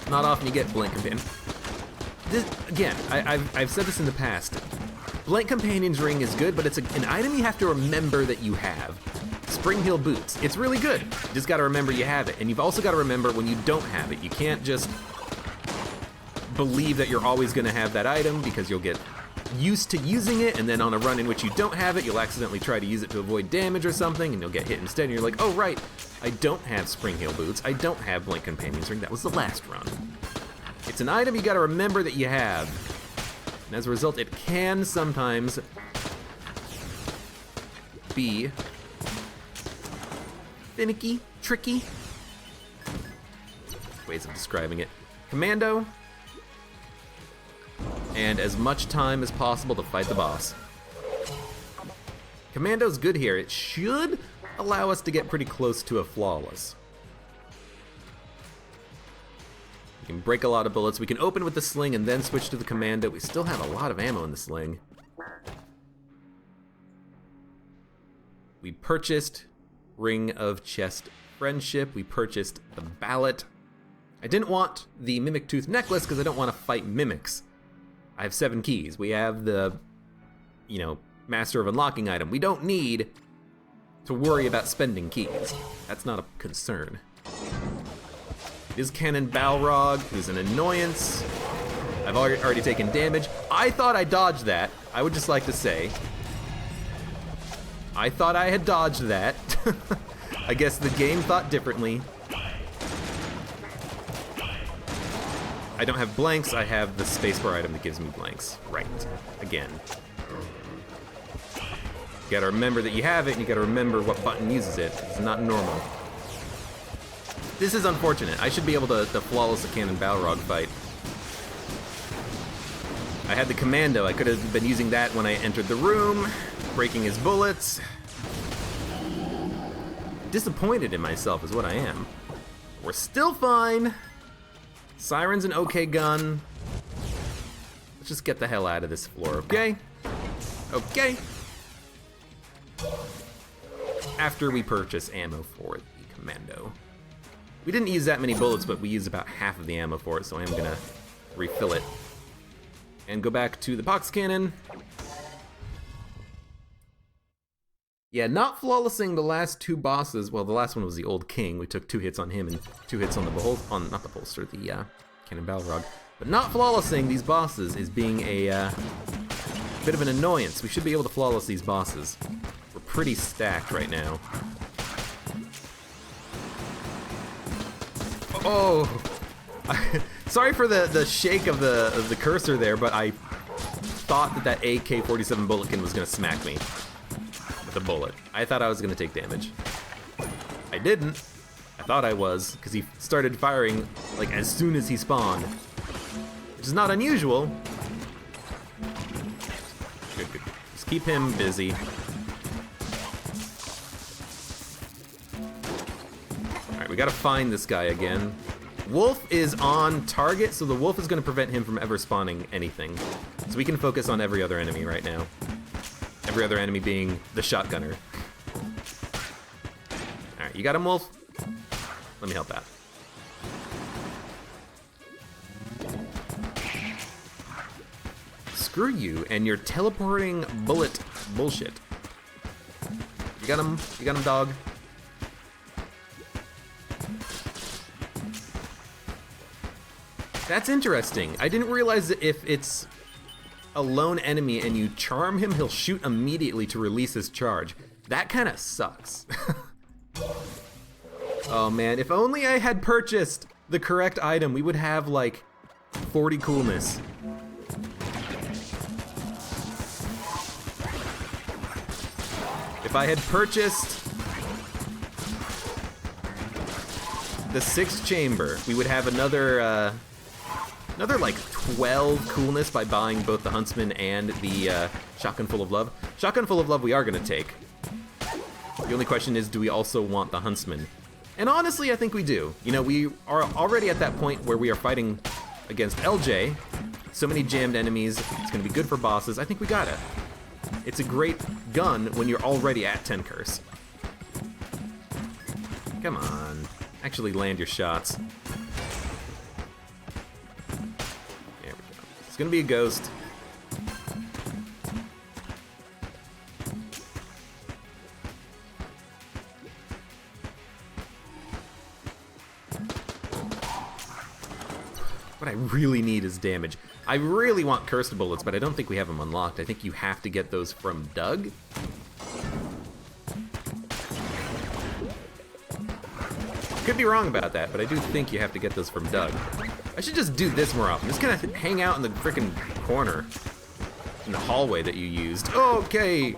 Not often you get blank companion. Again, I've said this in the past. Blank Companion's Ring is good, but it's an item you have to remember that you have. Spring Heel Boots, it's really good. You just gotta remember you have it. And you've also gotta remember when you don't have it. You can't just believe that you're always gonna have that item because you'll get used to using it, and then on a run in which you don't have it, you'll accidentally try to use it to avoid damage or something, and you'll get hit instead, and you're like, oh right, I don't have Spring Heel Boots, I don't have Blank Companion's Ring, that was the last run. It's an item you gotta remember that you have. And as a result, it can sometimes be finicky, tricky. Ways of describing it. Commando, and as much time as possible to fight the boss. Commando's good here. It should allow us to get pretty close to a flawless. We can break a lot of bullets. We can open with the sling and then switch to the commando. We still have a lot of ammo in the sling. We purchased Ring of Chest Friendship. We purchased the Ballot. I didn't want the Mimic Tooth Necklace because I don't want to fight mimics. I have 7 keys. We have the, Master of Unlocking item. We don't need to worry about spending keys. That's not a concern. It is Cannon Balrog, who's an annoyance. I've already taken damage. I thought I dodged that. I would just like to say. I thought I had dodged that. I guess the game thought differently. I don't have blanks, I have the spacebar item that gives me blanks. Right, again. You gotta remember that you have it, and you gotta remember what button uses it. It's not normal. This is unfortunate. I should be able to flawless a Cannon Balrog fight. I had the commando. I could have been using that when I entered the room, breaking his bullets. Disappointed in myself is what I am. We're still fine. Siren's an okay gun. Let's just get the hell out of this floor, okay? Okay. After we purchase ammo for the commando. We didn't use that many bullets, but we used about half of the ammo for it, so I am gonna refill it. And go back to the Pox Cannon. Yeah, not flawlessing the last 2 bosses. Well, the last one was the Old King. We took 2 hits on him and 2 hits on the not the bolster, the Cannon Balrog. But not flawlessing these bosses is being a bit of an annoyance. We should be able to flawless these bosses. We're pretty stacked right now. Oh, sorry for the shake of the cursor there, but I thought that AK-47 Bulletkin was gonna smack me. The bullet. I thought I was gonna take damage. I didn't. I thought I was, because he started firing like as soon as he spawned. Which is not unusual. Good, good. Just keep him busy. Alright, we gotta find this guy again. Wolf is on target, so the wolf is gonna prevent him from ever spawning anything. So we can focus on every other enemy right now. Every other enemy being the shotgunner. Alright, you got him, Wolf? Let me help out. Screw you and your teleporting bullet bullshit. You got him? You got him, dog? That's interesting. I didn't realize that if it's a lone enemy and you charm him, he'll shoot immediately to release his charge. That kind of sucks. Oh man, if only I had purchased the correct item, we would have like 40 coolness. If I had purchased the 6th chamber, we would have another like 12 coolness by buying both the Huntsman and the Shotgun Full of Love. Shotgun Full of Love we are gonna take. The only question is, do we also want the Huntsman? And honestly, I think we do. You know, we are already at that point where we are fighting against LJ. So many jammed enemies. It's gonna be good for bosses. I think we got it. It's a great gun when you're already at 10 curse. Come on. Actually land your shots. There we go. It's gonna be a ghost. What I really need is damage. I really want cursed bullets, but I don't think we have them unlocked. I think you have to get those from Doug. Could be wrong about that, but I do think you have to get those from Doug. I should just do this more often. Just kind of hang out in the frickin' corner in the hallway that you used. Okay.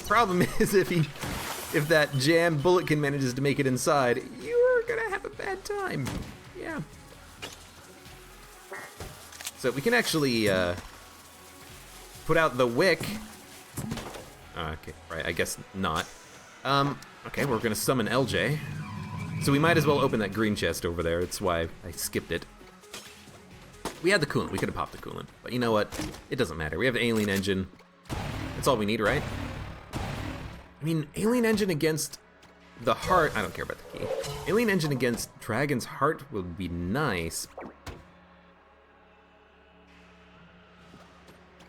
Problem is, if that jammed bulletkin manages to make it inside, you're gonna have a bad time. Yeah. So we can actually put out the wick. Okay, right, I guess not. Okay, we're gonna summon LJ. So we might as well open that green chest over there. That's why I skipped it. We had the coolant, we could have popped the coolant. But you know what? It doesn't matter. We have the alien engine. That's all we need, right? I mean, alien engine against the heart. I don't care about the key. Alien engine against Dragon's Heart would be nice.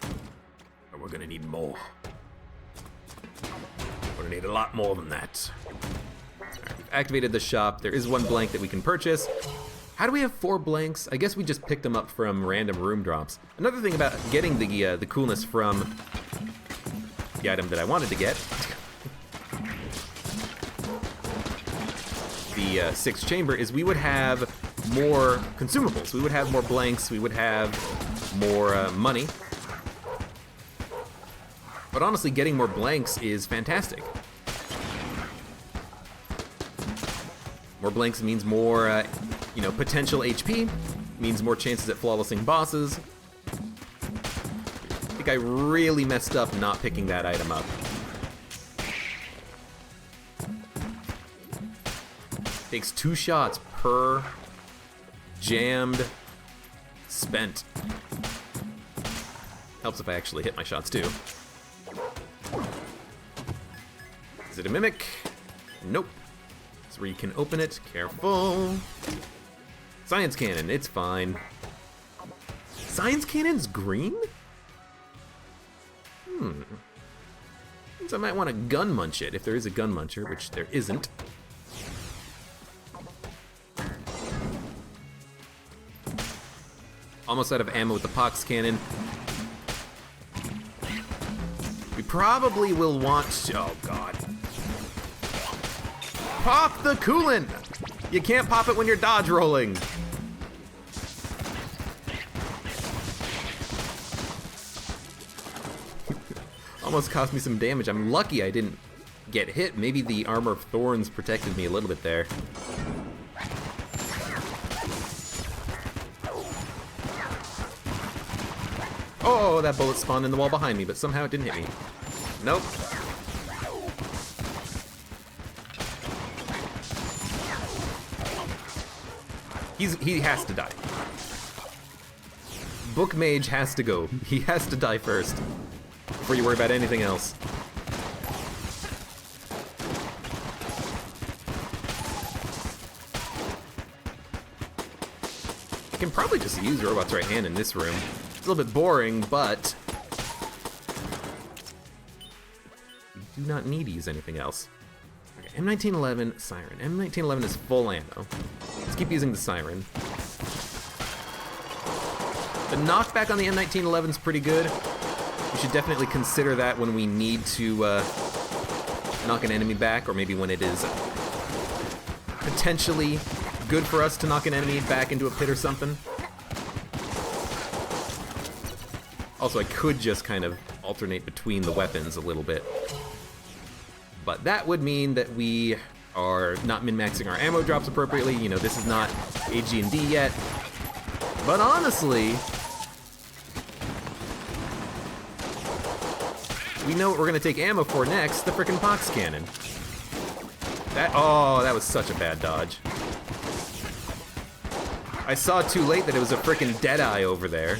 But we're gonna need more. We're gonna need a lot more than that. Alright, we've activated the shop. There is one blank that we can purchase. How do we have 4 blanks? I guess we just picked them up from random room drops. Another thing about getting the coolness from the item that I wanted to get, the 6th chamber, is we would have more consumables. We would have more blanks. We would have more money. But honestly, getting more blanks is fantastic. More blanks means more, potential HP, means more chances at flawlessing bosses. I think I really messed up not picking that item up. Takes 2 shots per jammed spent. Helps if I actually hit my shots too. Is it a mimic? Nope. That's where you can open it. Careful. Science cannon, it's fine. Science cannon's green? Means I might want to gun munch it if there is a gun muncher, which there isn't. Almost out of ammo with the pox cannon. We probably will want to, oh god. Pop the coolant! You can't pop it when you're dodge rolling. Almost cost me some damage. I'm lucky I didn't get hit. Maybe the Armor of Thorns protected me a little bit there. Oh, that bullet spawned in the wall behind me, but somehow it didn't hit me. Nope. He has to die. Book Mage has to go. He has to die first before you worry about anything else. I can probably just use Robot's right hand in this room. It's a little bit boring, but we do not need to use anything else. Okay, M1911 Siren. M1911 is full ammo. Let's keep using the Siren. The knockback on the M1911 is pretty good. We should definitely consider that when we need to knock an enemy back, or maybe when it is potentially good for us to knock an enemy back into a pit or something. Also, I could just kind of alternate between the weapons a little bit. But that would mean that we are not min-maxing our ammo drops appropriately. You know, this is not AG&D yet. But honestly, we know what we're gonna take ammo for next, the frickin' pox cannon. That was such a bad dodge. I saw too late that it was a frickin' Deadeye over there.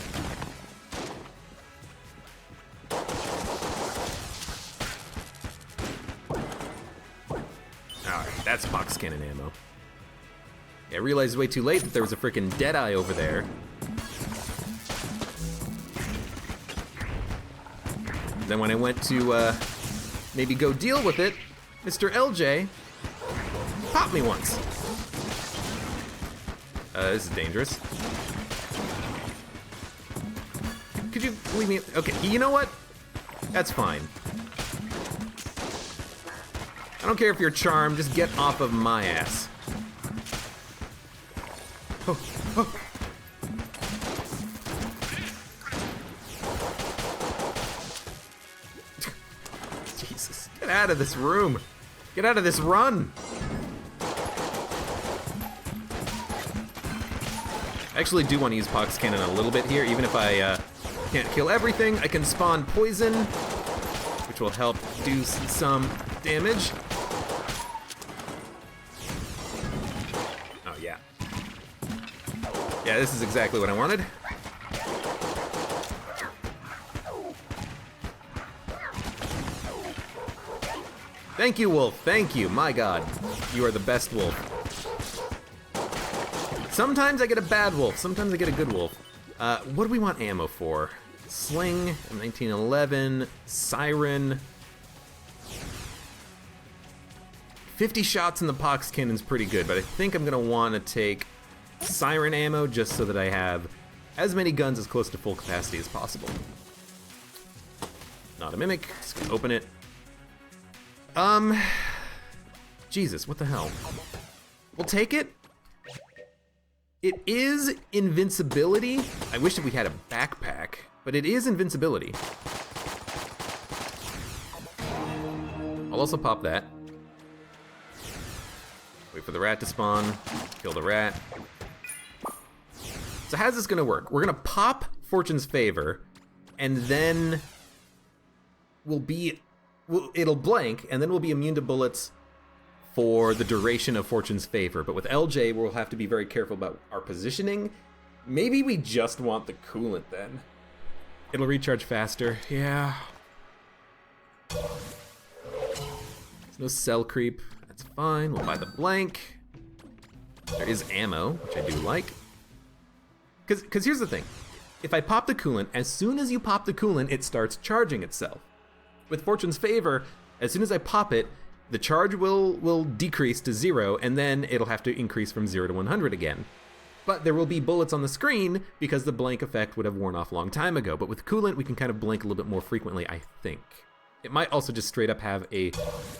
Alright, that's box cannon ammo. Yeah, I realized way too late that there was a frickin' Deadeye over there. Then when I went to maybe go deal with it, Mr. LJ popped me once. This is dangerous. Could you leave me? Okay, you know what? That's fine. I don't care if you're charmed, just get off of my ass. Oh, oh. Jesus, get out of this room. Get out of this run. I actually do want to use Pox Cannon a little bit here, even if I can't kill everything. I can spawn poison, which will help do some damage. Oh, yeah. Yeah, this is exactly what I wanted. Thank you, Wolf. Thank you. My God. You are the best wolf. Sometimes I get a bad wolf. Sometimes I get a good wolf. What do we want ammo for? Sling, 1911, Siren. 50 shots in the Pox Cannon's pretty good, but I think I'm gonna want to take Siren ammo just so that I have as many guns as close to full capacity as possible. Not a mimic. Just gonna open it. Jesus, what the hell? We'll take it. It is invincibility. I wish that we had a backpack, but it is invincibility. I'll also pop that. Wait for the rat to spawn. Kill the rat. So how's this gonna work? We're gonna pop Fortune's Favor, and then it'll blank, and then we'll be immune to bullets for the duration of Fortune's Favor. But with LJ, we'll have to be very careful about our positioning. Maybe we just want the coolant then. It'll recharge faster. Yeah. There's no cell creep. That's fine. We'll buy the blank. There is ammo, which I do like. Because here's the thing. If I pop the coolant, as soon as you pop the coolant, it starts charging itself. With Fortune's Favor, as soon as I pop it, the charge will decrease to 0, and then it'll have to increase from 0 to 100 again. But there will be bullets on the screen because the blank effect would have worn off a long time ago. But with coolant, we can kind of blink a little bit more frequently, I think. It might also just straight up have a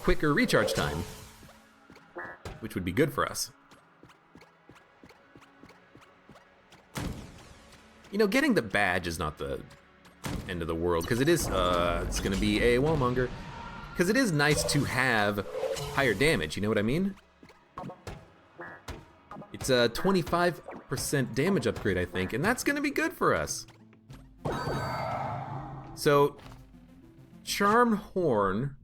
quicker recharge time, which would be good for us. You know, getting the badge is not the end of the world, because it is, it's gonna be a wallmonger. Because it is nice to have higher damage, you know what I mean? It's a 25% damage upgrade, I think, and that's gonna be good for us. So, Charmed Horn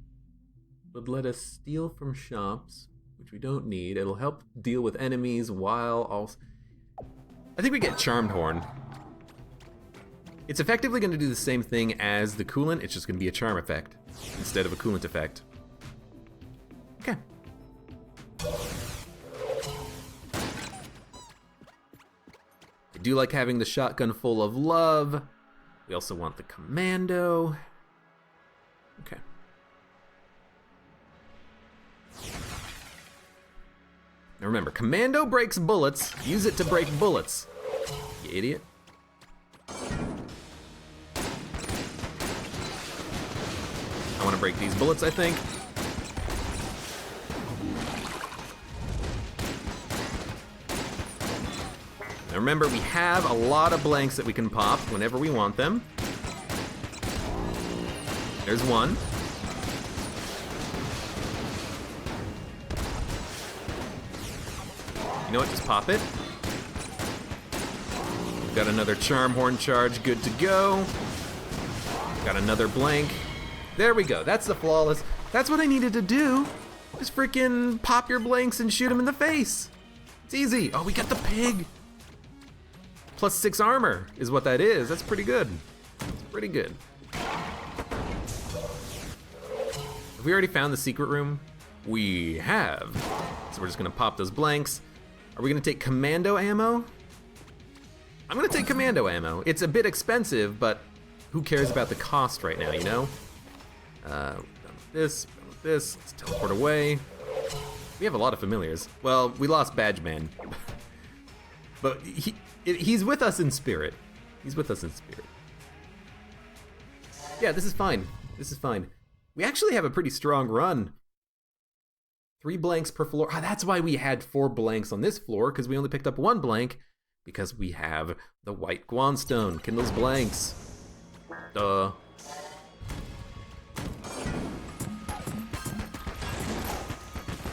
would let us steal from shops, which we don't need. It'll help deal with enemies while also... I think we get Charmed Horn. It's effectively going to do the same thing as the coolant, it's just going to be a charm effect instead of a coolant effect. Okay. I do like having the shotgun full of love. We also want the commando. Okay. Now remember, commando breaks bullets. Use it to break bullets, you idiot. I want to break these bullets, I think. Now remember, we have a lot of blanks that we can pop whenever we want them. There's one. You know what, just pop it. We've got another Charm Horn charge, good to go. Got another blank. There we go, that's the flawless. That's what I needed to do. Just freaking pop your blanks and shoot them in the face. It's easy. Oh, we got the pig. plus 6 armor is what that is. That's pretty good. That's pretty good. Have we already found the secret room? We have. So we're just gonna pop those blanks. Are we gonna take commando ammo? I'm gonna take commando ammo. It's a bit expensive, but who cares about the cost right now, you know? Done with this, done with this. Let's teleport away. We have a lot of familiars. Well, we lost Badgeman. But he's with us in spirit. He's with us in spirit. Yeah, this is fine. This is fine. We actually have a pretty strong run. 3 blanks per floor. Ah, that's why we had 4 blanks on this floor, because we only picked up 1 blank, because we have the white Guanstone. Kindles blanks. Duh.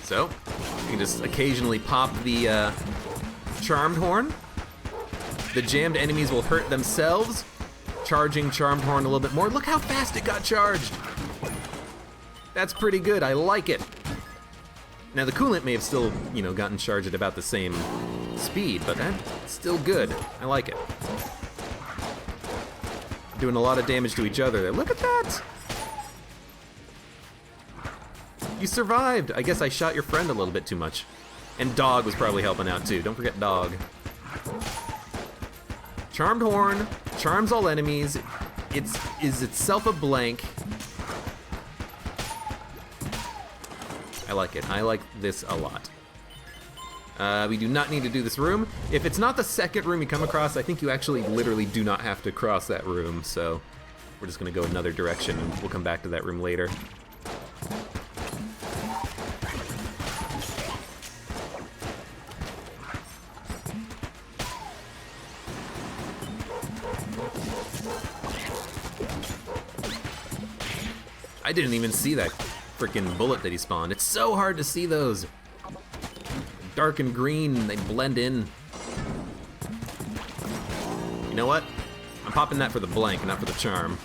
So, you can just occasionally pop the Charmed Horn. The jammed enemies will hurt themselves. Charging Charmed Horn a little bit more. Look how fast it got charged. That's pretty good, I like it. Now the coolant may have still, you know, gotten charged at about the same speed, but that's still good. I like it. Doing a lot of damage to each other there. Look at that! You survived! I guess I shot your friend a little bit too much. And Dog was probably helping out too. Don't forget Dog. Charmed Horn, charms all enemies. Is itself a blank. I like it. I like this a lot. We do not need to do this room. If it's not the second room you come across, I think you actually literally do not have to cross that room, so we're just gonna go another direction and we'll come back to that room later. I didn't even see that freaking bullet that he spawned. It's so hard to see those. Dark and green, they blend in. You know what? I'm popping that for the blank, not for the charm.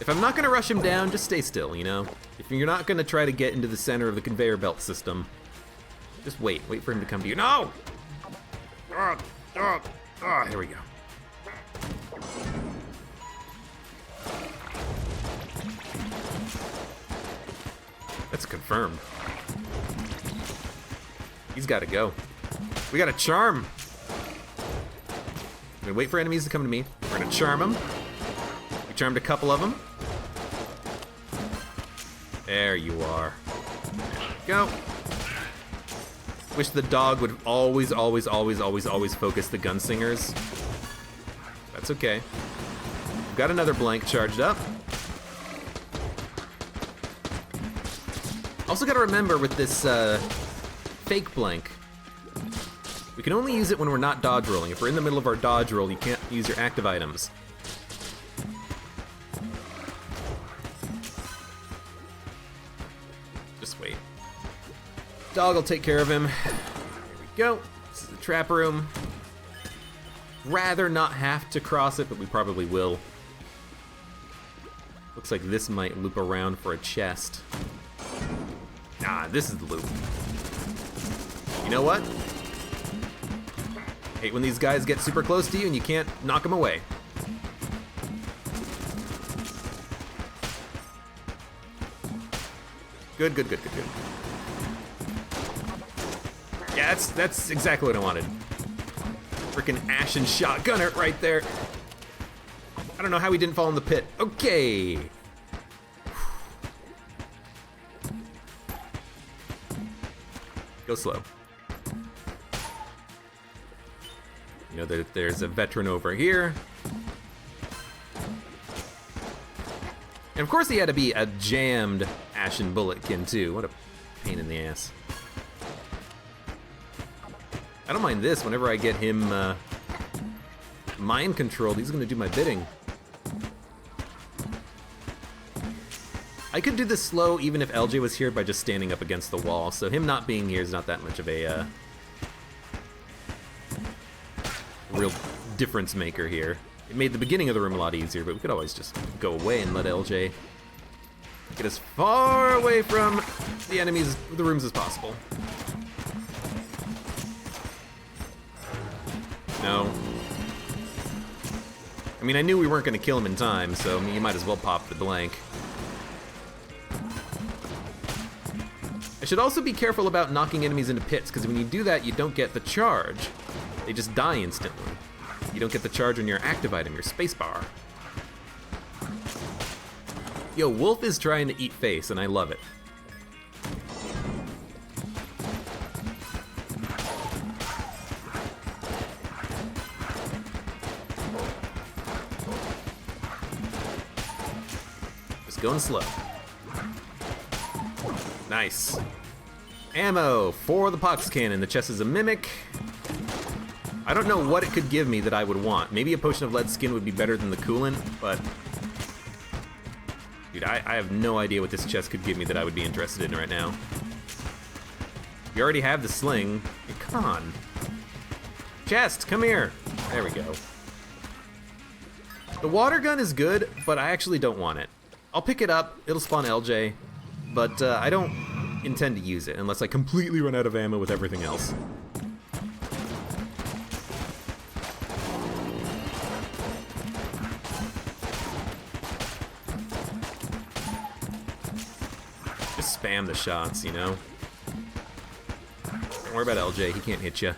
If I'm not gonna rush him down, just stay still, you know? If you're not gonna try to get into the center of the conveyor belt system, just wait for him to come to you. No! Here we go. That's confirmed. He's gotta go. We got a charm. We're gonna wait for enemies to come to me. We're gonna charm them. We charmed a couple of them. There you are. There you go. Wish the dog would always focus the gunslingers. That's okay. We've got another blank charged up. Also gotta remember with this fake blank, we can only use it when we're not dodge rolling. If we're in the middle of our dodge roll, you can't use your active items. Just wait. Dog will take care of him. Here we go. This is the trap room. Rather not have to cross it, but we probably will. Looks like this might loop around for a chest. Nah, this is the loop. You know what? Hate when these guys get super close to you and you can't knock them away. Good. Yeah, that's exactly what I wanted. Freaking Ashen shotgunner right there. I don't know how he didn't fall in the pit. Okay. Go slow. You know, there's a veteran over here. And of course he had to be a jammed Ashen Bulletkin too. What a pain in the ass. I don't mind this. Whenever I get him mind controlled, he's gonna do my bidding. I could do this slow even if LJ was here by just standing up against the wall, so him not being here is not that much of a real difference maker here. It made the beginning of the room a lot easier, but we could always just go away and let LJ Get as far away from the enemies, the rooms as possible. No. I mean, I knew we weren't going to kill him in time, so you might as well pop the blank. I should also be careful about knocking enemies into pits, because when you do that, you don't get the charge. They just die instantly. You don't get the charge on your active item, your spacebar. Yo, Wolf is trying to eat face, and I love it. Just going slow. Nice. Ammo for the pox cannon. The chest is a mimic. I don't know what it could give me that I would want. Maybe a potion of lead skin would be better than the coolant, but... Dude, I have no idea what this chest could give me that I would be interested in right now. We already have the sling. Hey, come on. Chest, come here. There we go. The water gun is good, but I actually don't want it. I'll pick it up. It'll spawn LJ, but I don't intend to use it unless I completely run out of ammo with everything else. Spam the shots, you know? Don't worry about LJ, he can't hit you.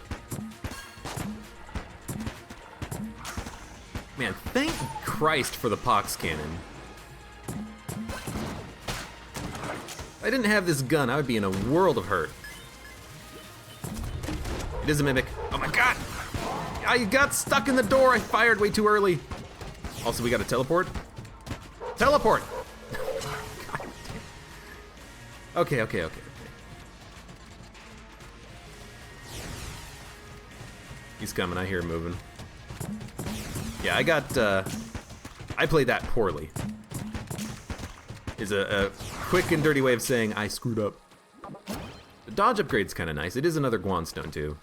Man, thank Christ for the pox cannon. If I didn't have this gun, I would be in a world of hurt. It is a mimic. Oh my god! I got stuck in the door, I fired way too early. Also, we got a teleport. Teleport! Okay. He's coming, I hear him moving. Yeah, I played that poorly. Is a quick and dirty way of saying I screwed up. The dodge upgrade's kind of nice. It is another Guanstone too.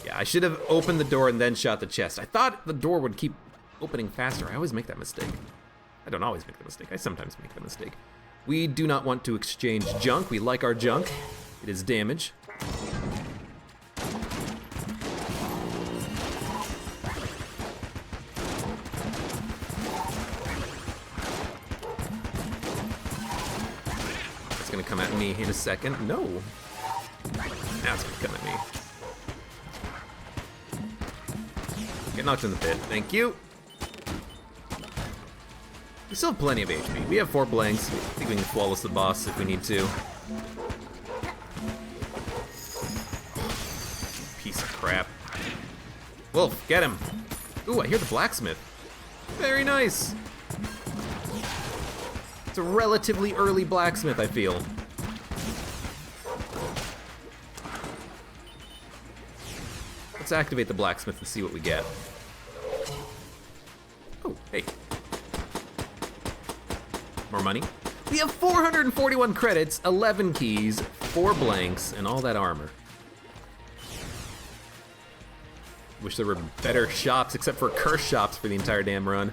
Yeah, I should have opened the door and then shot the chest. I thought the door would keep opening faster. I always make that mistake. I don't always make the mistake. I sometimes make the mistake. We do not want to exchange junk. We like our junk. It is damage. It's gonna come at me in a second. No. Now it's gonna come at me. Get knocked in the pit. Thank you. We still have plenty of HP. We have 4 blanks. I think we can flawless the boss if we need to. Piece of crap. Wolf, get him. Ooh, I hear the blacksmith. Very nice. It's a relatively early blacksmith, I feel. Let's activate the blacksmith and see what we get. Oh, hey. More money. We have 441 credits, 11 keys, 4 blanks, and all that armor. Wish there were better shops, except for curse shops for the entire damn run.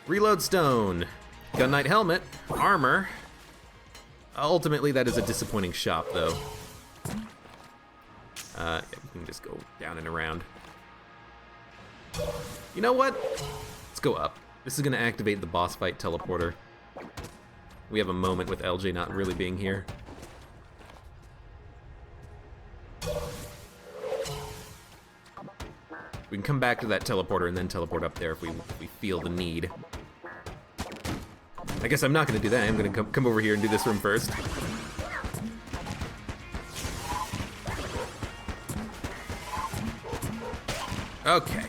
Reload stone, gun knight helmet, armor. Ultimately, that is a disappointing shop, though. Yeah, we can just go down and around. You know what? Let's go up. This is gonna activate the boss fight teleporter. We have a moment with LJ not really being here. We can come back to that teleporter and then teleport up there if we feel the need. I guess I'm not gonna do that. I'm gonna come over here and do this room first. Okay.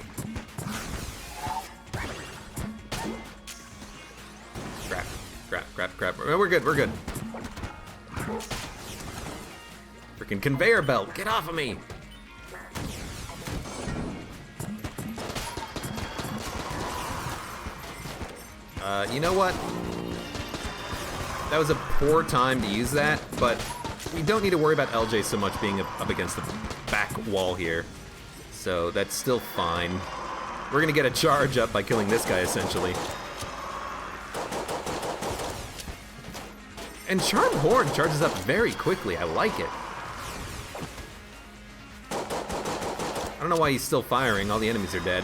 Crap. We're good. Freaking conveyor belt, get off of me! You know what? That was a poor time to use that, but we don't need to worry about LJ so much being up against the back wall here. So that's still fine. We're gonna get a charge up by killing this guy, essentially. And Charmed Horn charges up very quickly. I like it. I don't know why he's still firing. All the enemies are dead.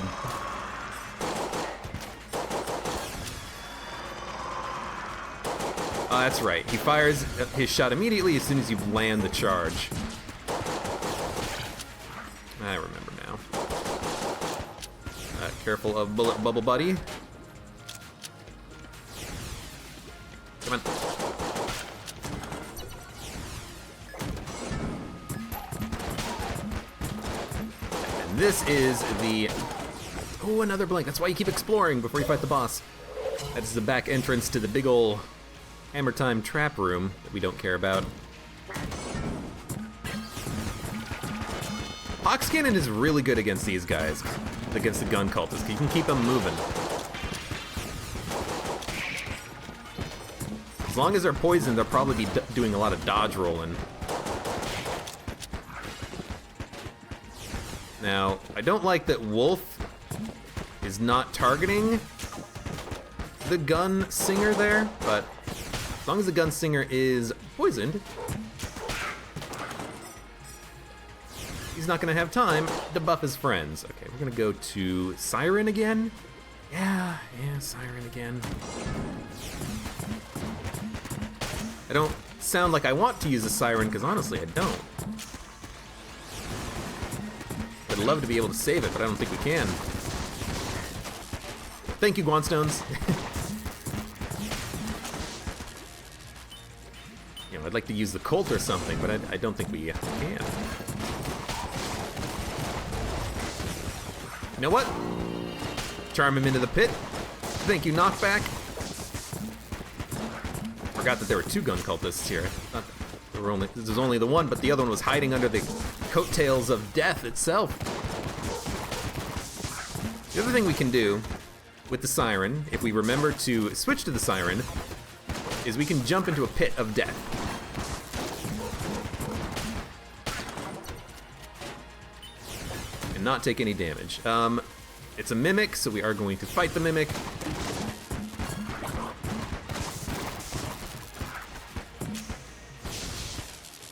Oh, that's right. He fires his shot immediately as soon as you land the charge. I remember now. Careful of Bullet Bubble Buddy. Come on. And this is the... Oh, another blank. That's why you keep exploring before you fight the boss. That is the back entrance to the big ol' Hammer Time trap room that we don't care about. Hawkscannon is really good against these guys, against the gun cultists. You can keep them moving. As long as they're poisoned, they'll probably be doing a lot of dodge rolling. Now, I don't like that Wolf is not targeting the gun singer there, but as long as the gun singer is poisoned, he's not gonna have time to buff his friends. Okay, we're gonna go to Siren again. Yeah, Siren again. I don't sound like I want to use a Siren, because honestly, I don't. I'd love to be able to save it, but I don't think we can. Thank you, Guanstones. You know, I'd like to use the Colt or something, but I don't think we can. You know what? Charm him into the pit. Thank you, Knockback. Forgot that there were two gun cultists here. There's only the one, but the other one was hiding under the coattails of death itself. The other thing we can do with the Siren, if we remember to switch to the Siren, is we can jump into a pit of death. And not take any damage. It's a Mimic, so we are going to fight the Mimic.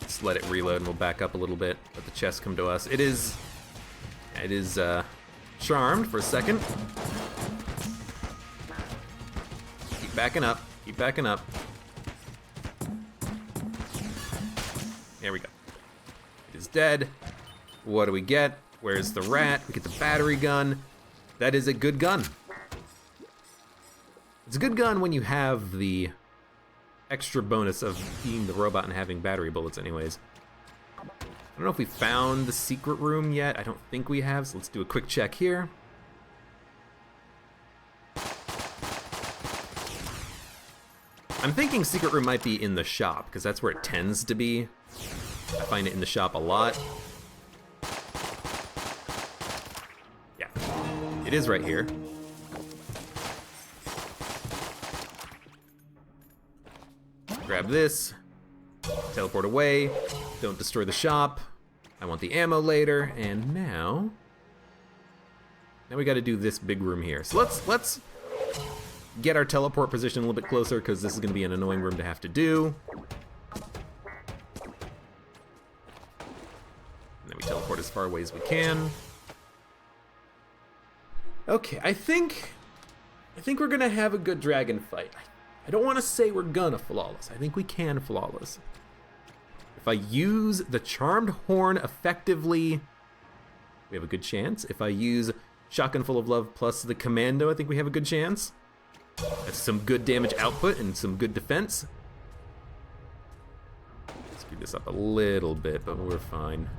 Just let it reload and we'll back up a little bit, let the chest come to us. It is charmed for a second. Keep backing up, keep backing up. There we go. It is dead. What do we get? Where's the rat? We get the battery gun. That is a good gun. It's a good gun when you have the extra bonus of being the robot and having battery bullets anyways. I don't know if we found the secret room yet. I don't think we have, so let's do a quick check here. I'm thinking secret room might be in the shop, because that's where it tends to be. I find it in the shop a lot. Yeah, it is right here. Grab this, teleport away, don't destroy the shop. I want the ammo later, and now we gotta do this big room here. So let's get our teleport position a little bit closer, because this is gonna be an annoying room to have to do. And then we teleport as far away as we can. Okay, I think we're gonna have a good dragon fight. I don't want to say we're gonna flawless. I think we can flawless. If I use the Charmed Horn effectively, we have a good chance. If I use Shotgun Full of Love plus the Commando, I think we have a good chance. That's some good damage output and some good defense. Speed this up a little bit, but we're fine.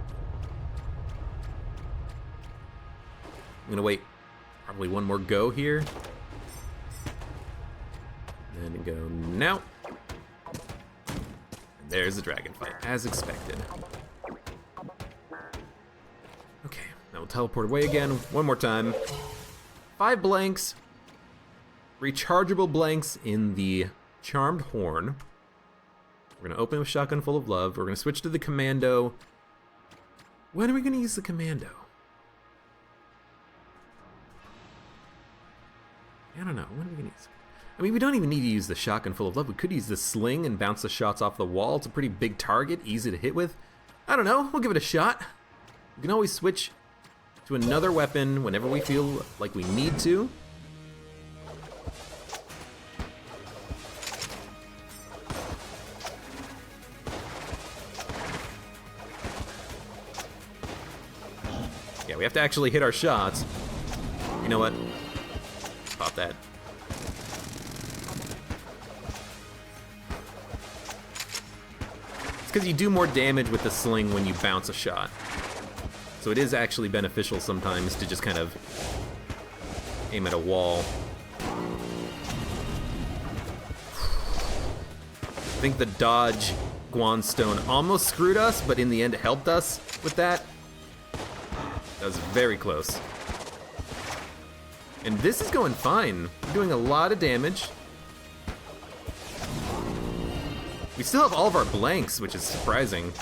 I'm gonna wait probably one more go here. And go now. And there's the dragon fight, as expected. Okay, now we'll teleport away again, one more time. 5 blanks. Rechargeable blanks in the Charmed Horn. We're gonna open with Shotgun Full of Love. We're gonna switch to the Commando. When are we gonna use the Commando? I don't know, when are we gonna use it? I mean, we don't even need to use the shotgun full of love. We could use the sling and bounce the shots off the wall. It's a pretty big target, easy to hit with. I don't know, we'll give it a shot. We can always switch to another weapon whenever we feel like we need to. Yeah, we have to actually hit our shots. You know what? Pop that. It's because you do more damage with the sling when you bounce a shot. So it is actually beneficial sometimes to just kind of aim at a wall. I think the dodge Guanstone almost screwed us, but in the end it helped us with that. That was very close. And this is going fine. We're doing a lot of damage. We still have all of our blanks, which is surprising.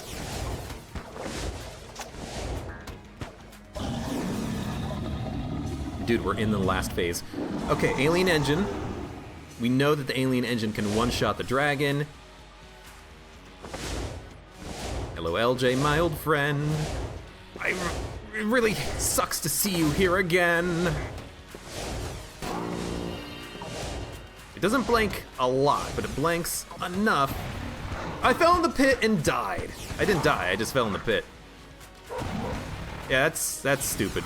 Dude, we're in the last phase. Okay, alien engine. We know that the alien engine can one-shot the dragon. Hello, LJ, my old friend. It really sucks to see you here again. It doesn't blank a lot, but it blanks enough. I fell in the pit and died. I didn't die, I just fell in the pit. Yeah, that's stupid.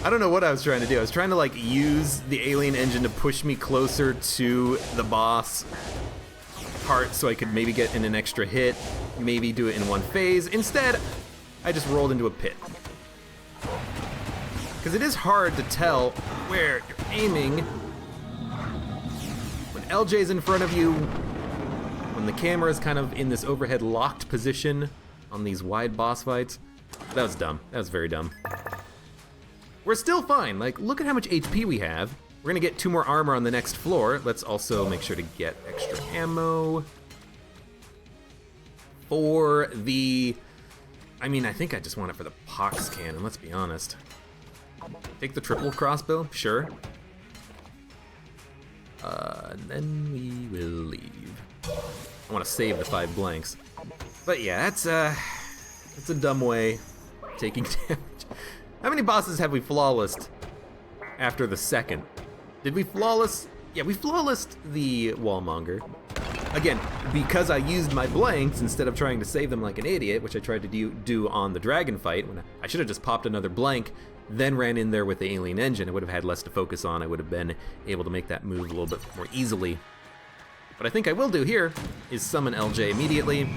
I don't know what I was trying to do. I was trying to like use the alien engine to push me closer to the boss part so I could maybe get in an extra hit, maybe do it in one phase. Instead, I just rolled into a pit. Because it is hard to tell where you're aiming when LJ's in front of you, when the camera is kind of in this overhead locked position on these wide boss fights. That was dumb. That was very dumb. We're still fine. Like, look at how much HP we have. We're gonna get 2 more armor on the next floor. Let's also make sure to get extra ammo for the... I mean, I think I just want it for the pox cannon, let's be honest. Take the triple crossbow, sure. And then we will leave. I want to save the 5 blanks. But yeah, that's a dumb way of taking damage. How many bosses have we flawlessed after the second? Did we flawless? Yeah, we flawlessed the wallmonger. Again, because I used my blanks instead of trying to save them like an idiot, which I tried to do on the dragon fight. When I should have just popped another blank, then ran in there with the alien engine. I would have had less to focus on. I would have been able to make that move a little bit more easily. What I think I will do here is summon LJ immediately.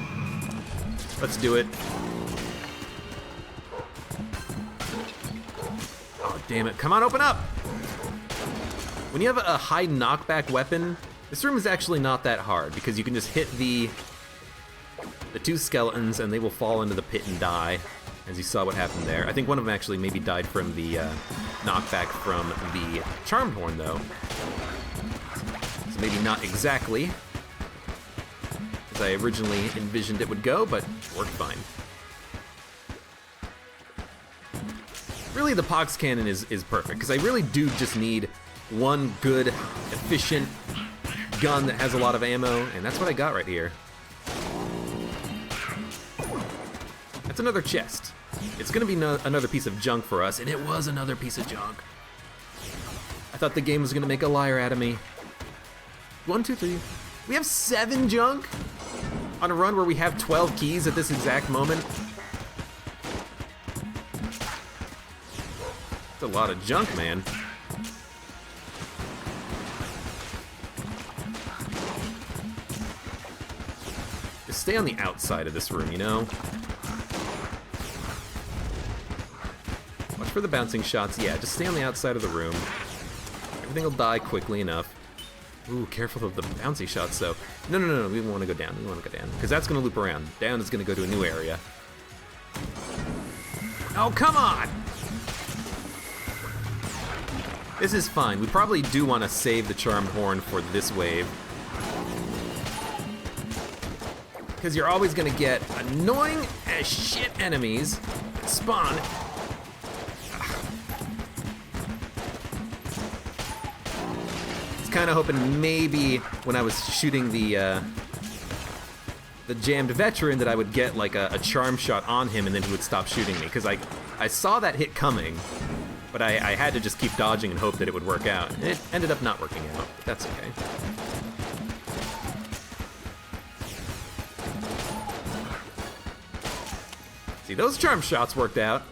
Let's do it. Oh, damn it. Come on, open up! When you have a high knockback weapon, this room is actually not that hard because you can just hit the 2 skeletons and they will fall into the pit and die, as you saw what happened there. I think one of them actually maybe died from the knockback from the Charmed Horn, though. So maybe not exactly as I originally envisioned it would go, but worked fine. Really, the Pox Cannon is perfect, because I really do just need one good, efficient gun that has a lot of ammo, and that's what I got right here. That's another chest. It's gonna be another piece of junk for us, and it was another piece of junk. I thought the game was gonna make a liar out of me. 1, 2, 3. We have 7 junk on a run where we have 12 keys at this exact moment. It's a lot of junk, man. Just stay on the outside of this room, you know? Watch for the bouncing shots. Yeah, just stay on the outside of the room. Everything will die quickly enough. Ooh, careful of the bouncy shots, though. No, we want to go down. We want to go down. Because that's going to loop around. Down is going to go to a new area. Oh, come on! This is fine. We probably do want to save the Charmed Horn for this wave. Because you're always going to get annoying as shit enemies that spawn. It's kind of hoping maybe when I was shooting the jammed veteran that I would get like a charm shot on him and then he would stop shooting me, because I saw that hit coming, but I had to just keep dodging and hope that it would work out. And it ended up not working out, but that's okay. See, those charm shots worked out.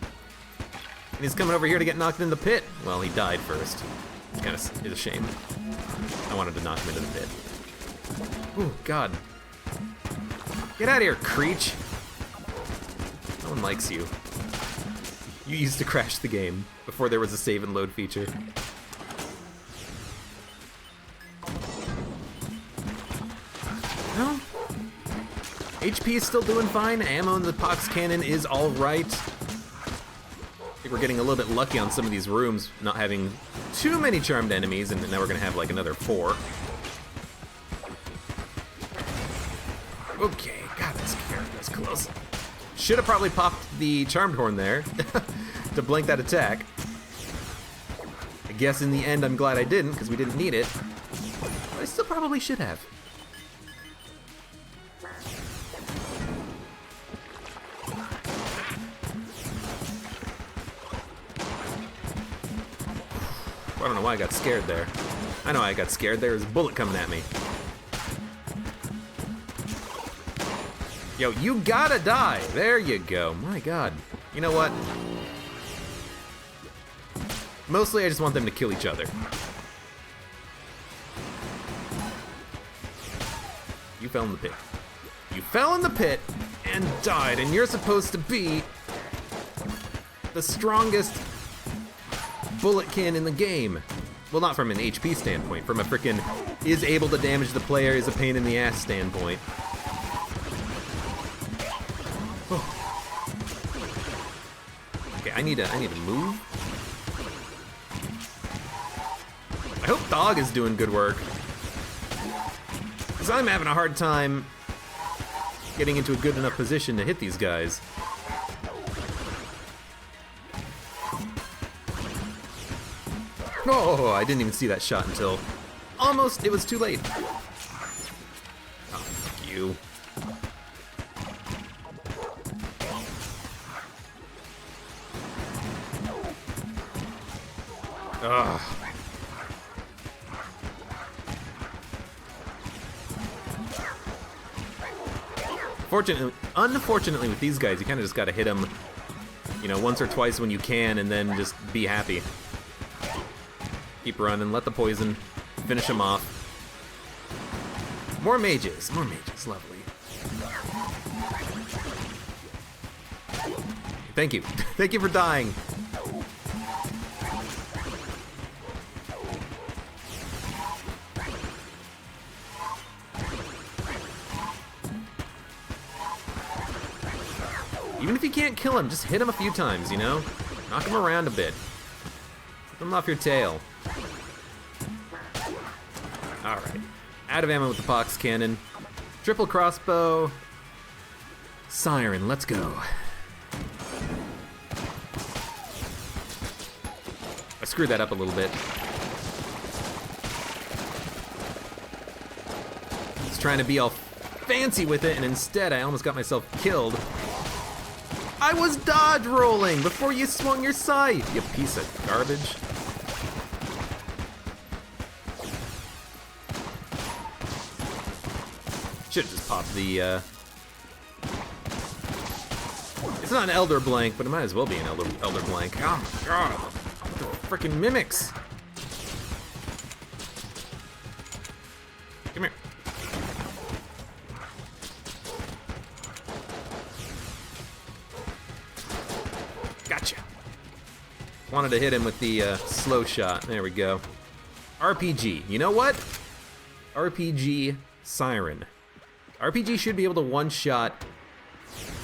And he's coming over here to get knocked in the pit. Well, he died first. Which kind of is a shame. I wanted to knock him into the pit. Ooh, God. Get out of here, Creech. No one likes you. You used to crash the game before there was a save and load feature. Well, HP is still doing fine. Ammo in the Pox Cannon is alright. I think we're getting a little bit lucky on some of these rooms, not having too many charmed enemies, and now we're gonna have like another 4. Okay, God, that's scary. That's close. Should have probably popped the charmed horn there to blank that attack. I guess in the end I'm glad I didn't, because we didn't need it. But I still probably should have. I don't know why I got scared there. I know I got scared. There was a bullet coming at me. Yo, you gotta die. There you go. My God. You know what? Mostly I just want them to kill each other. You fell in the pit. You fell in the pit and died, and you're supposed to be the strongest bulletkin in the game. Well, not from an HP standpoint, from a frickin' is able to damage the player is a pain in the ass standpoint. Oh. Okay, I need to move. I hope Dog is doing good work, because I'm having a hard time getting into a good enough position to hit these guys. Oh, I didn't even see that shot until almost it was too late. Oh, fuck you. Ugh. Unfortunately with these guys, you kind of just gotta hit them, you know, once or twice when you can, and then just be happy. Keep running, let the poison finish him off. More mages, lovely. Thank you. Thank you for dying. Even if you can't kill him, just hit him a few times, you know? Knock him around a bit. Get him off your tail. Alright. Out of ammo with the Pox Cannon. Triple crossbow. Siren, let's go. I screwed that up a little bit. I was trying to be all fancy with it, and instead I almost got myself killed. I was dodge rolling before you swung your scythe, you piece of garbage. Should've just popped the, It's not an Elder Blank, but it might as well be an Elder Blank. Oh my God, the frickin' mimics. Come here. Gotcha. Wanted to hit him with the slow shot. There we go. RPG. You know what? RPG Siren. RPG should be able to one-shot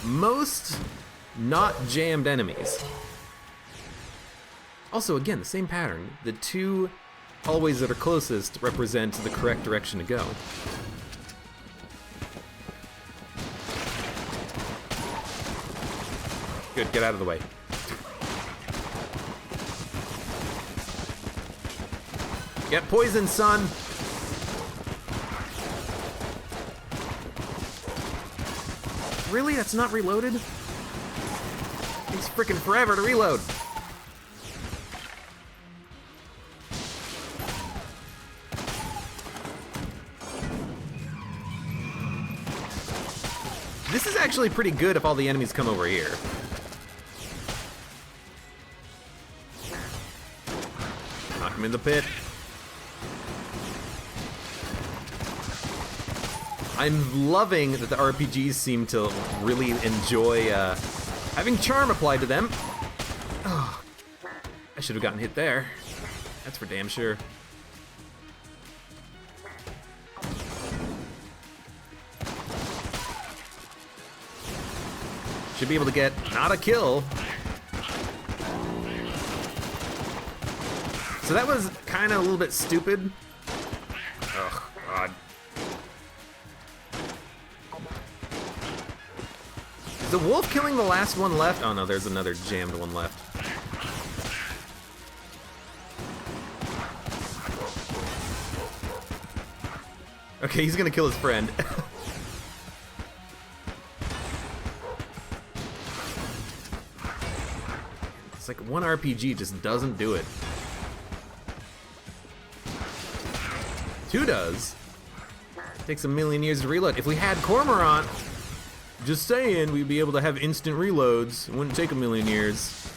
most not jammed enemies. Also, again, the same pattern. The 2 hallways that are closest represent the correct direction to go. Good, get out of the way. Get poisoned, son! Really? That's not reloaded? It takes freaking forever to reload. This is actually pretty good if all the enemies come over here. Knock him in the pit. I'm loving that the RPGs seem to really enjoy having charm applied to them. Oh, I should have gotten hit there. That's for damn sure. Should be able to get not a kill. So that was kind of a little bit stupid. Oh, God. Is the wolf killing the last one left? Oh no, there's another jammed one left. Okay, he's gonna kill his friend. It's like one RPG just doesn't do it. Two does. Takes a million years to reload. If we had Cormorant, just saying, we'd be able to have instant reloads. It wouldn't take a million years.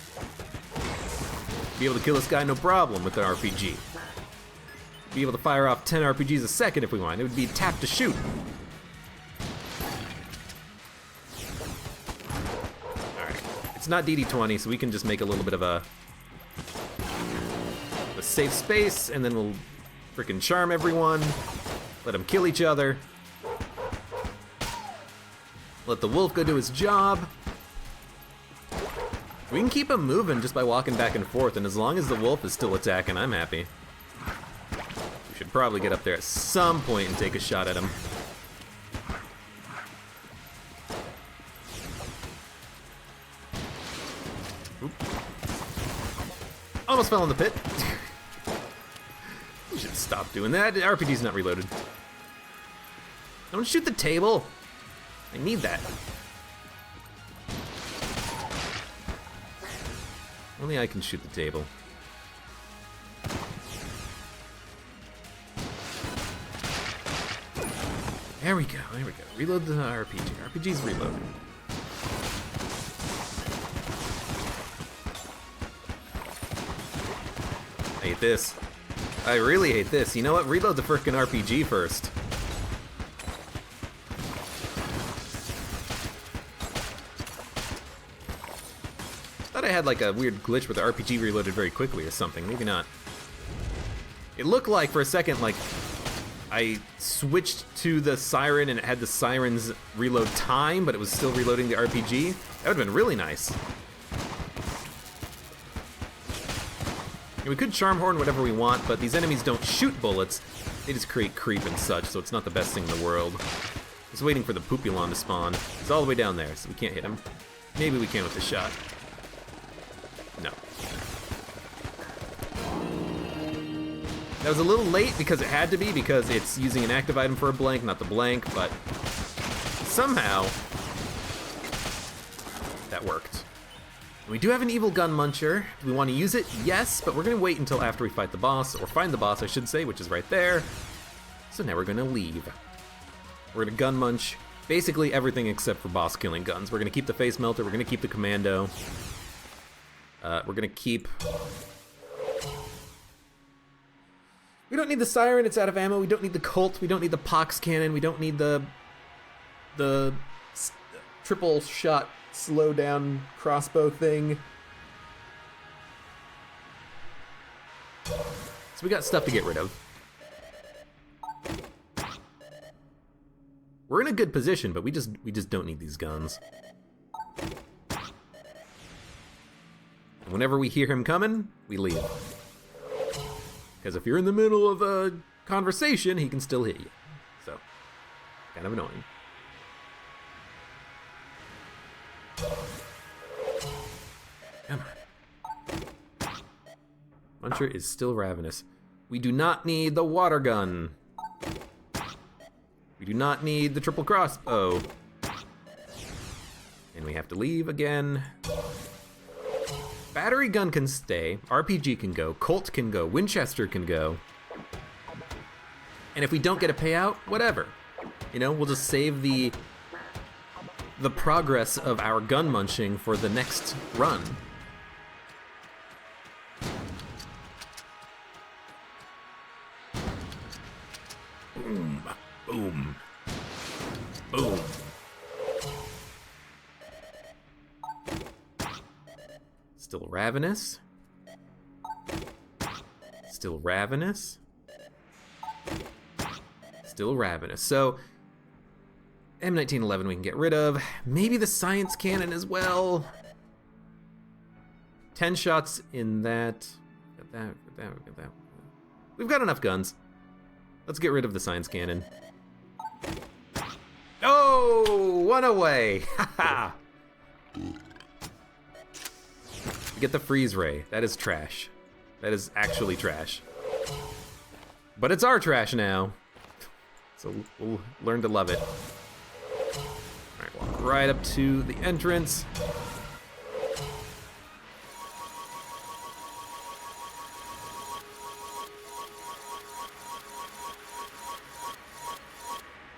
Be able to kill this guy no problem with the RPG. Be able to fire off 10 RPGs a second if we want. It would be tap to shoot. Alright. It's not DD20, so we can just make a little bit of a safe space, and then we'll freaking charm everyone. Let them kill each other. Let the wolf go do his job. We can keep him moving just by walking back and forth, and as long as the wolf is still attacking, I'm happy. We should probably get up there at some point and take a shot at him. Oop. Almost fell in the pit. We should stop doing that. The RPG's not reloaded. Don't shoot the table. I need that. Only I can shoot the table. There we go, there we go. Reload the RPG. RPG's reloaded. I hate this. I really hate this. You know what? Reload the frickin' RPG first. I had like a weird glitch where the RPG reloaded very quickly or something. Maybe not. It looked like for a second like I switched to the siren and it had the siren's reload time, but it was still reloading the RPG. That would have been really nice. And we could charm horn whatever we want, but these enemies don't shoot bullets. They just create creep and such, so it's not the best thing in the world. Just waiting for the Poopulon to spawn. It's all the way down there, so we can't hit him. Maybe we can with the shot. No. That was a little late because it had to be, because it's using an active item for a blank, not the blank, but somehow that worked. We do have an evil gun muncher. Do we want to use it? Yes, but we're going to wait until after we fight the boss, or find the boss, I should say, which is right there. So now we're going to leave. We're going to gun munch basically everything except for boss killing guns. We're going to keep the face melter, we're going to keep the commando. We're gonna keep... We don't need the siren, it's out of ammo. We don't need the Colt, we don't need the pox cannon, we don't need the triple shot slow down crossbow thing. So we got stuff to get rid of. We're in a good position, but we just don't need these guns. Whenever we hear him coming, we leave. Because if you're in the middle of a conversation, he can still hit you. So, kind of annoying. Come on. Muncher is still ravenous. We do not need the water gun. We do not need the triple crossbow. And we have to leave again. Battery gun can stay, RPG can go, Colt can go, Winchester can go. And if we don't get a payout, whatever. You know, we'll just save the progress of our gun munching for the next run. Boom, boom, boom. Still ravenous. Still ravenous. Still ravenous. So, M1911 we can get rid of. Maybe the science cannon as well. 10 shots in that. Got that. We've got enough guns. Let's get rid of the science cannon. Oh, one away. Haha. Get the freeze ray. That is trash. That is actually trash. But it's our trash now. So we'll learn to love it. Alright, walk right up to the entrance.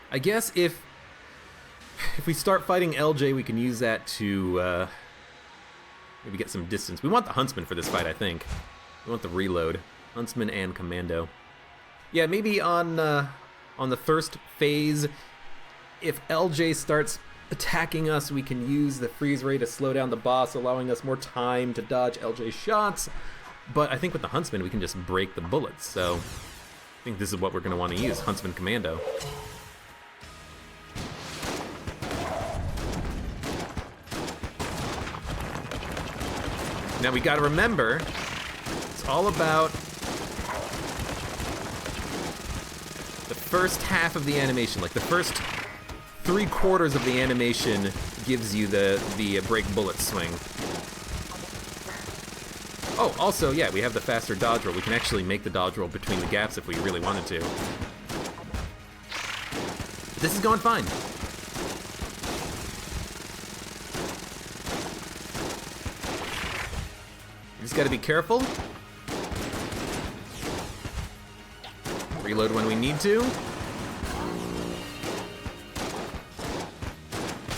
I guess if we start fighting LJ, we can use that to maybe get some distance. We want the Huntsman for this fight, I think. We want the reload. Huntsman and Commando. Yeah, maybe on the first phase, if LJ starts attacking us, we can use the freeze ray to slow down the boss, allowing us more time to dodge LJ's shots. But I think with the Huntsman, we can just break the bullets. So I think this is what we're going to want to use, Huntsman Commando. Now we gotta remember, it's all about the first half of the animation. Like the first 3/4 of the animation gives you the break bullet swing. Oh, also, yeah, we have the faster dodge roll. We can actually make the dodge roll between the gaps if we really wanted to. This is going fine. You just gotta be careful. Reload when we need to.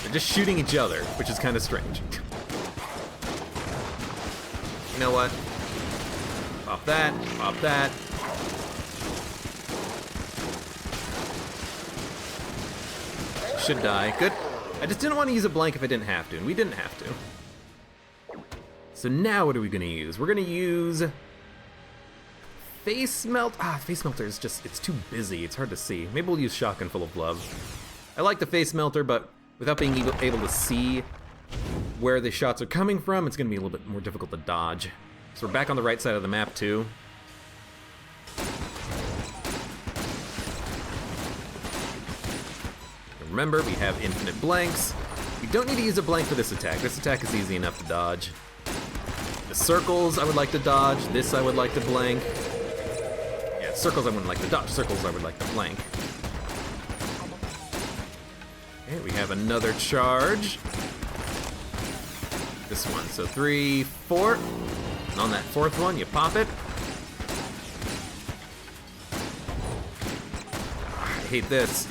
They're just shooting each other, which is kind of strange. You know what? Pop that, pop that. Should die. Good. I just didn't want to use a blank if I didn't have to, and we didn't have to. So now what are we gonna use? We're gonna use Face Melt. Face Melter is just, it's too busy. It's hard to see. Maybe we'll use Shotgun Full of Love. I like the Face Melter, but without being able to see where the shots are coming from, it's gonna be a little bit more difficult to dodge. So we're back on the right side of the map too. And remember, we have infinite blanks. We don't need to use a blank for this attack. This attack is easy enough to dodge. The circles I would like to dodge. This I would like to blank. Yeah, circles I wouldn't like to dodge. Circles I would like to blank. Okay, we have another charge. This one. So 3, 4. And on that fourth one, you pop it. I hate this.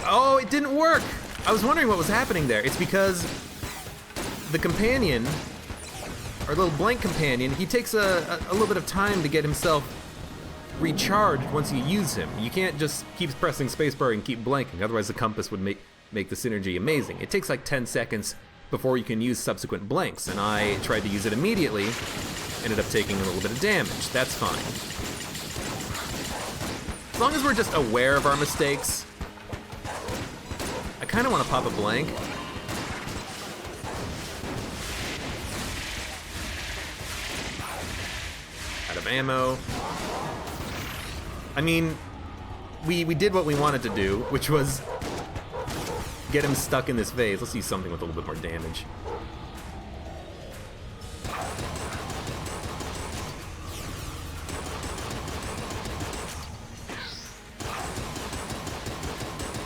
Oh, it didn't work! I was wondering what was happening there. It's because the companion, our little blank companion, he takes a little bit of time to get himself recharged once you use him. You can't just keep pressing spacebar and keep blanking, otherwise the compass would make the synergy amazing. It takes like 10 seconds before you can use subsequent blanks, and I tried to use it immediately, ended up taking a little bit of damage. That's fine. As long as we're just aware of our mistakes. I kind of want to pop a blank. Out of ammo. I mean, we did what we wanted to do, which was get him stuck in this phase. Let's use something with a little bit more damage.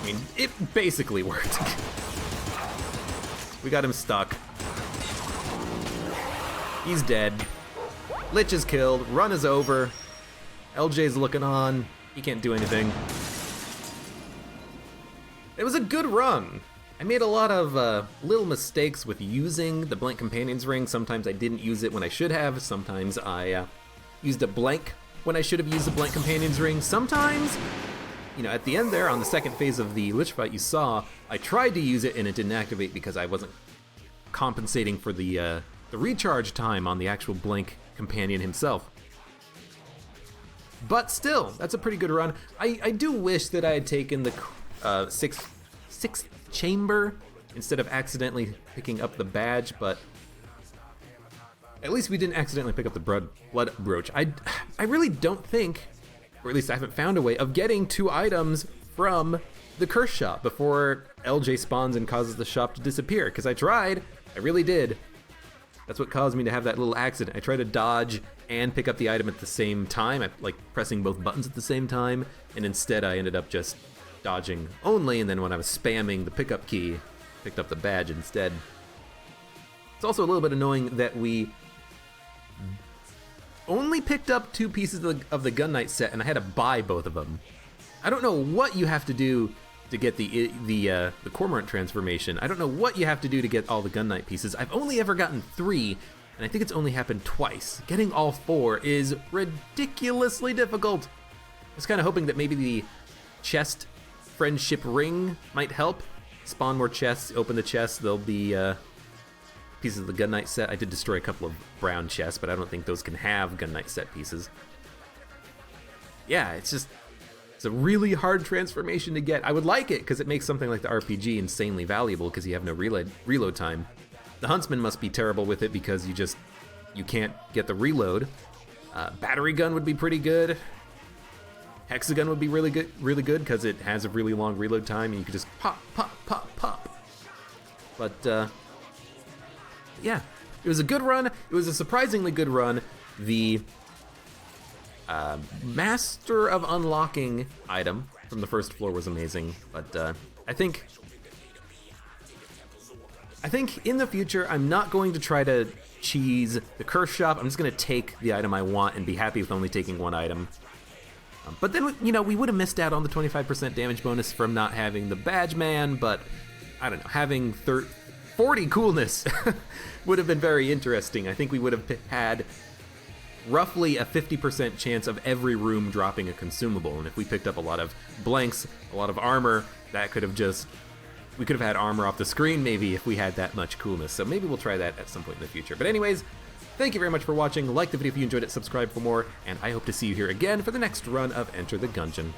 I mean, it basically worked. We got him stuck. He's dead. Lich is killed. Run is over. LJ's looking on. He can't do anything. It was a good run. I made a lot of little mistakes with using the blank companion's ring. Sometimes I didn't use it when I should have. Sometimes I used a blank when I should have used a blank companion's ring. Sometimes, you know, at the end there on the second phase of the Lich fight you saw, I tried to use it and it didn't activate because I wasn't compensating for the recharge time on the actual blank companion himself. But still, that's a pretty good run. I do wish that I had taken the sixth chamber instead of accidentally picking up the badge, but at least we didn't accidentally pick up the blood brooch. I really don't think, or at least I haven't found a way of getting 2 items from the curse shop before LJ spawns and causes the shop to disappear, because I tried, I really did. That's what caused me to have that little accident. I tried to dodge and pick up the item at the same time, like pressing both buttons at the same time, and instead I ended up just dodging only, and then when I was spamming the pickup key, picked up the badge instead. It's also a little bit annoying that we only picked up 2 pieces of the Gun Knight set, and I had to buy both of them. I don't know what you have to do to get the Cormorant transformation. I don't know what you have to do to get all the Gun Knight pieces. I've only ever gotten 3, and I think it's only happened twice. Getting all 4 is ridiculously difficult. I was kind of hoping that maybe the chest friendship ring might help. Spawn more chests, open the chests, there'll be pieces of the Gun Knight set. I did destroy a couple of brown chests, but I don't think those can have Gun Knight set pieces. Yeah, it's a really hard transformation to get. I would like it because it makes something like the RPG insanely valuable because you have no reload time. The Huntsman must be terrible with it because you can't get the reload. Battery gun would be pretty good. Hexagon would be really good because it has a really long reload time and you could just pop. But yeah, it was a good run. It was a surprisingly good run. The Master of Unlocking item from the first floor was amazing, but I think in the future I'm not going to try to cheese the curse shop. I'm just going to take the item I want and be happy with only taking 1 item. But then, you know, we would have missed out on the 25% damage bonus from not having the badge man, but I don't know, having 40 coolness would have been very interesting. I think we would have had roughly a 50% chance of every room dropping a consumable, and if we picked up a lot of blanks, a lot of armor, that could have we could have had armor off the screen maybe if we had that much coolness. So maybe we'll try that at some point in the future. But anyways, thank you very much for watching. Like the video if you enjoyed it, subscribe for more, and I hope to see you here again for the next run of Enter the Gungeon.